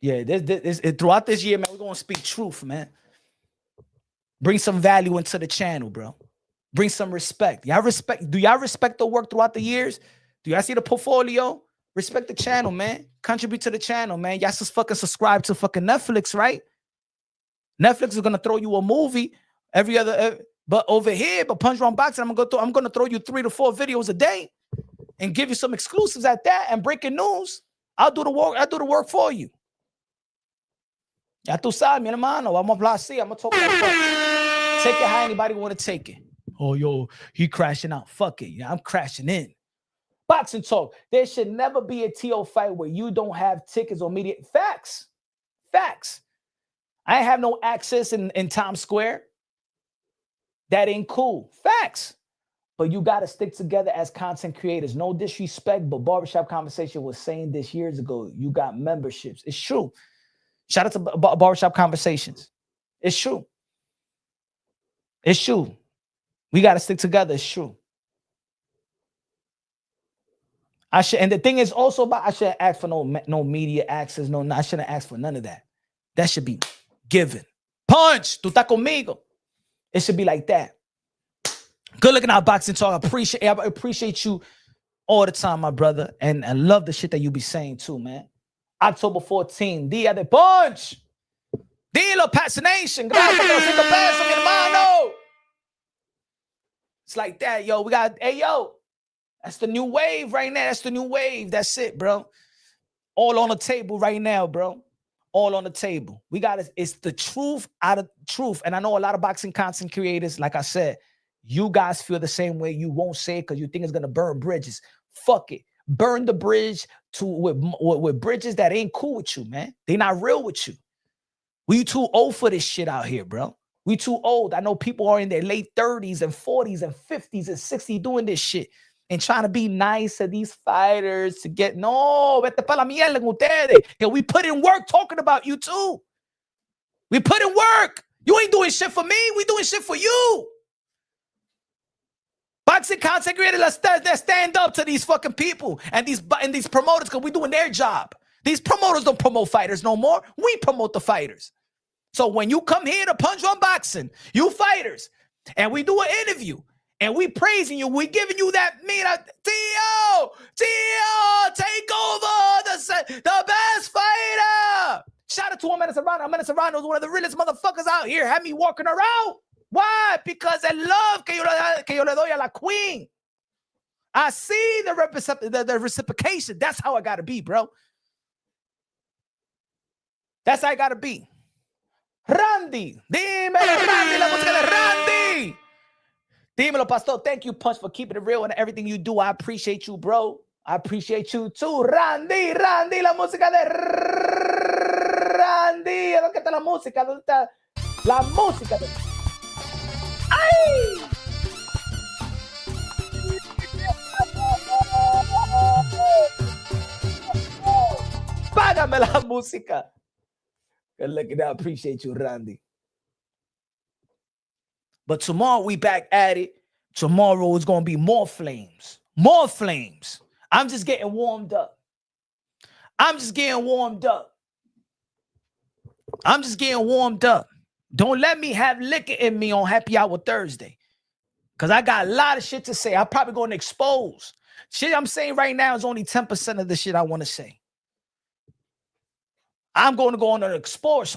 Yeah, throughout this year, man, we're gonna speak truth, man. Bring some value into the channel, bro. Bring some respect. Y'all respect. Do y'all respect the work throughout the years? Do y'all see the portfolio? Respect the channel, man. Contribute to the channel, man. Y'all just fucking subscribe to fucking Netflix, right? Netflix is gonna throw you a movie every other. But over here, but Punch Drunk Boxing, I'm gonna throw you 3 to 4 videos a day and give you some exclusives at that and breaking news. I'll do the work. I'll do the work for you. Ya tú sabes, mi hermano. Vamos a hablar así. I'm gonna talk about that. Take it how anybody want to take it. Oh, yo, he crashing out. Fuck it. Yeah, I'm crashing in. Boxing talk. There should never be a TO fight where you don't have tickets or media. Facts. Facts. I have no access in Times Square. That ain't cool. Facts. But you got to stick together as content creators. No disrespect, but Barbershop Conversation was saying this years ago. You got memberships. It's true. Shout out to Barbershop Conversations. It's true. It's true. We got to stick together. It's true. And the thing is also about I shouldn't ask for no media access. No, I shouldn't ask for none of that. That should be given. Punch, tú estás conmigo. It should be like that. Good looking out, Boxing Talk. I appreciate you all the time, my brother. And I love the shit that you be saying too, man. October 14, Dia de Punch. Dilo, Passionation. Gracias por los 5 pesos, mi hermano. It's like that, yo. We got, hey, yo. That's the new wave right now. That's the new wave. That's it, bro. All on the table right now, bro. All on the table. We got it. It's the truth out of truth. And I know a lot of boxing content creators, like I said, you guys feel the same way. You won't say it because you think it's going to burn bridges. Fuck it. Burn the bridge with bridges that ain't cool with you, man. They not real with you. We too old for this shit out here, bro. We too old. I know people are in their late 30s and 40s and 50s and 60s doing this shit and trying to be nice to these fighters to get, no, vete pa la mierda con ustedes. And we put in work talking about you too. We put in work. You ain't doing shit for me. We doing shit for you. Boxing content creators, let's stand up to these fucking people and these promoters because we doing their job. These promoters don't promote fighters no more. We promote the fighters. So when you come here to Punch Drunk Boxing, you fighters, and we do an interview, and we praising you, we giving you that Tio, take over the best fighter. Shout out to Amanda Serrano. Amanda Serrano is one of the realest motherfuckers out here. Had me walking around. Why? Because I love que yo le doy a la queen. I see the reciprocation. That's how I gotta be, bro. That's how I gotta be. Randy, dímelo, Randy, la música de Randy. Dímelo, Pastor. Thank you, Punch, for keeping it real and everything you do. I appreciate you, bro. I appreciate you too. Randy, la música de Randy. ¿Dónde está la música? ¿Dónde está la música de... ¡Ay! Págame la música. Good looking out. Appreciate you, Randy. But tomorrow we back at it. Tomorrow is going to be more flames. More flames. I'm just getting warmed up. I'm just getting warmed up. Don't let me have liquor in me on Happy Hour Thursday. Because I got a lot of shit to say. I'm probably going to expose. Shit I'm saying right now is only 10% of the shit I want to say. I'm going to go on an expose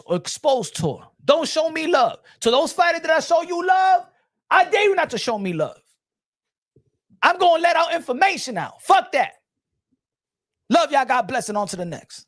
tour. Don't show me love. To those fighters that I show you love, I dare you not to show me love. I'm going to let out information out. Fuck that. Love y'all. God bless and on to the next.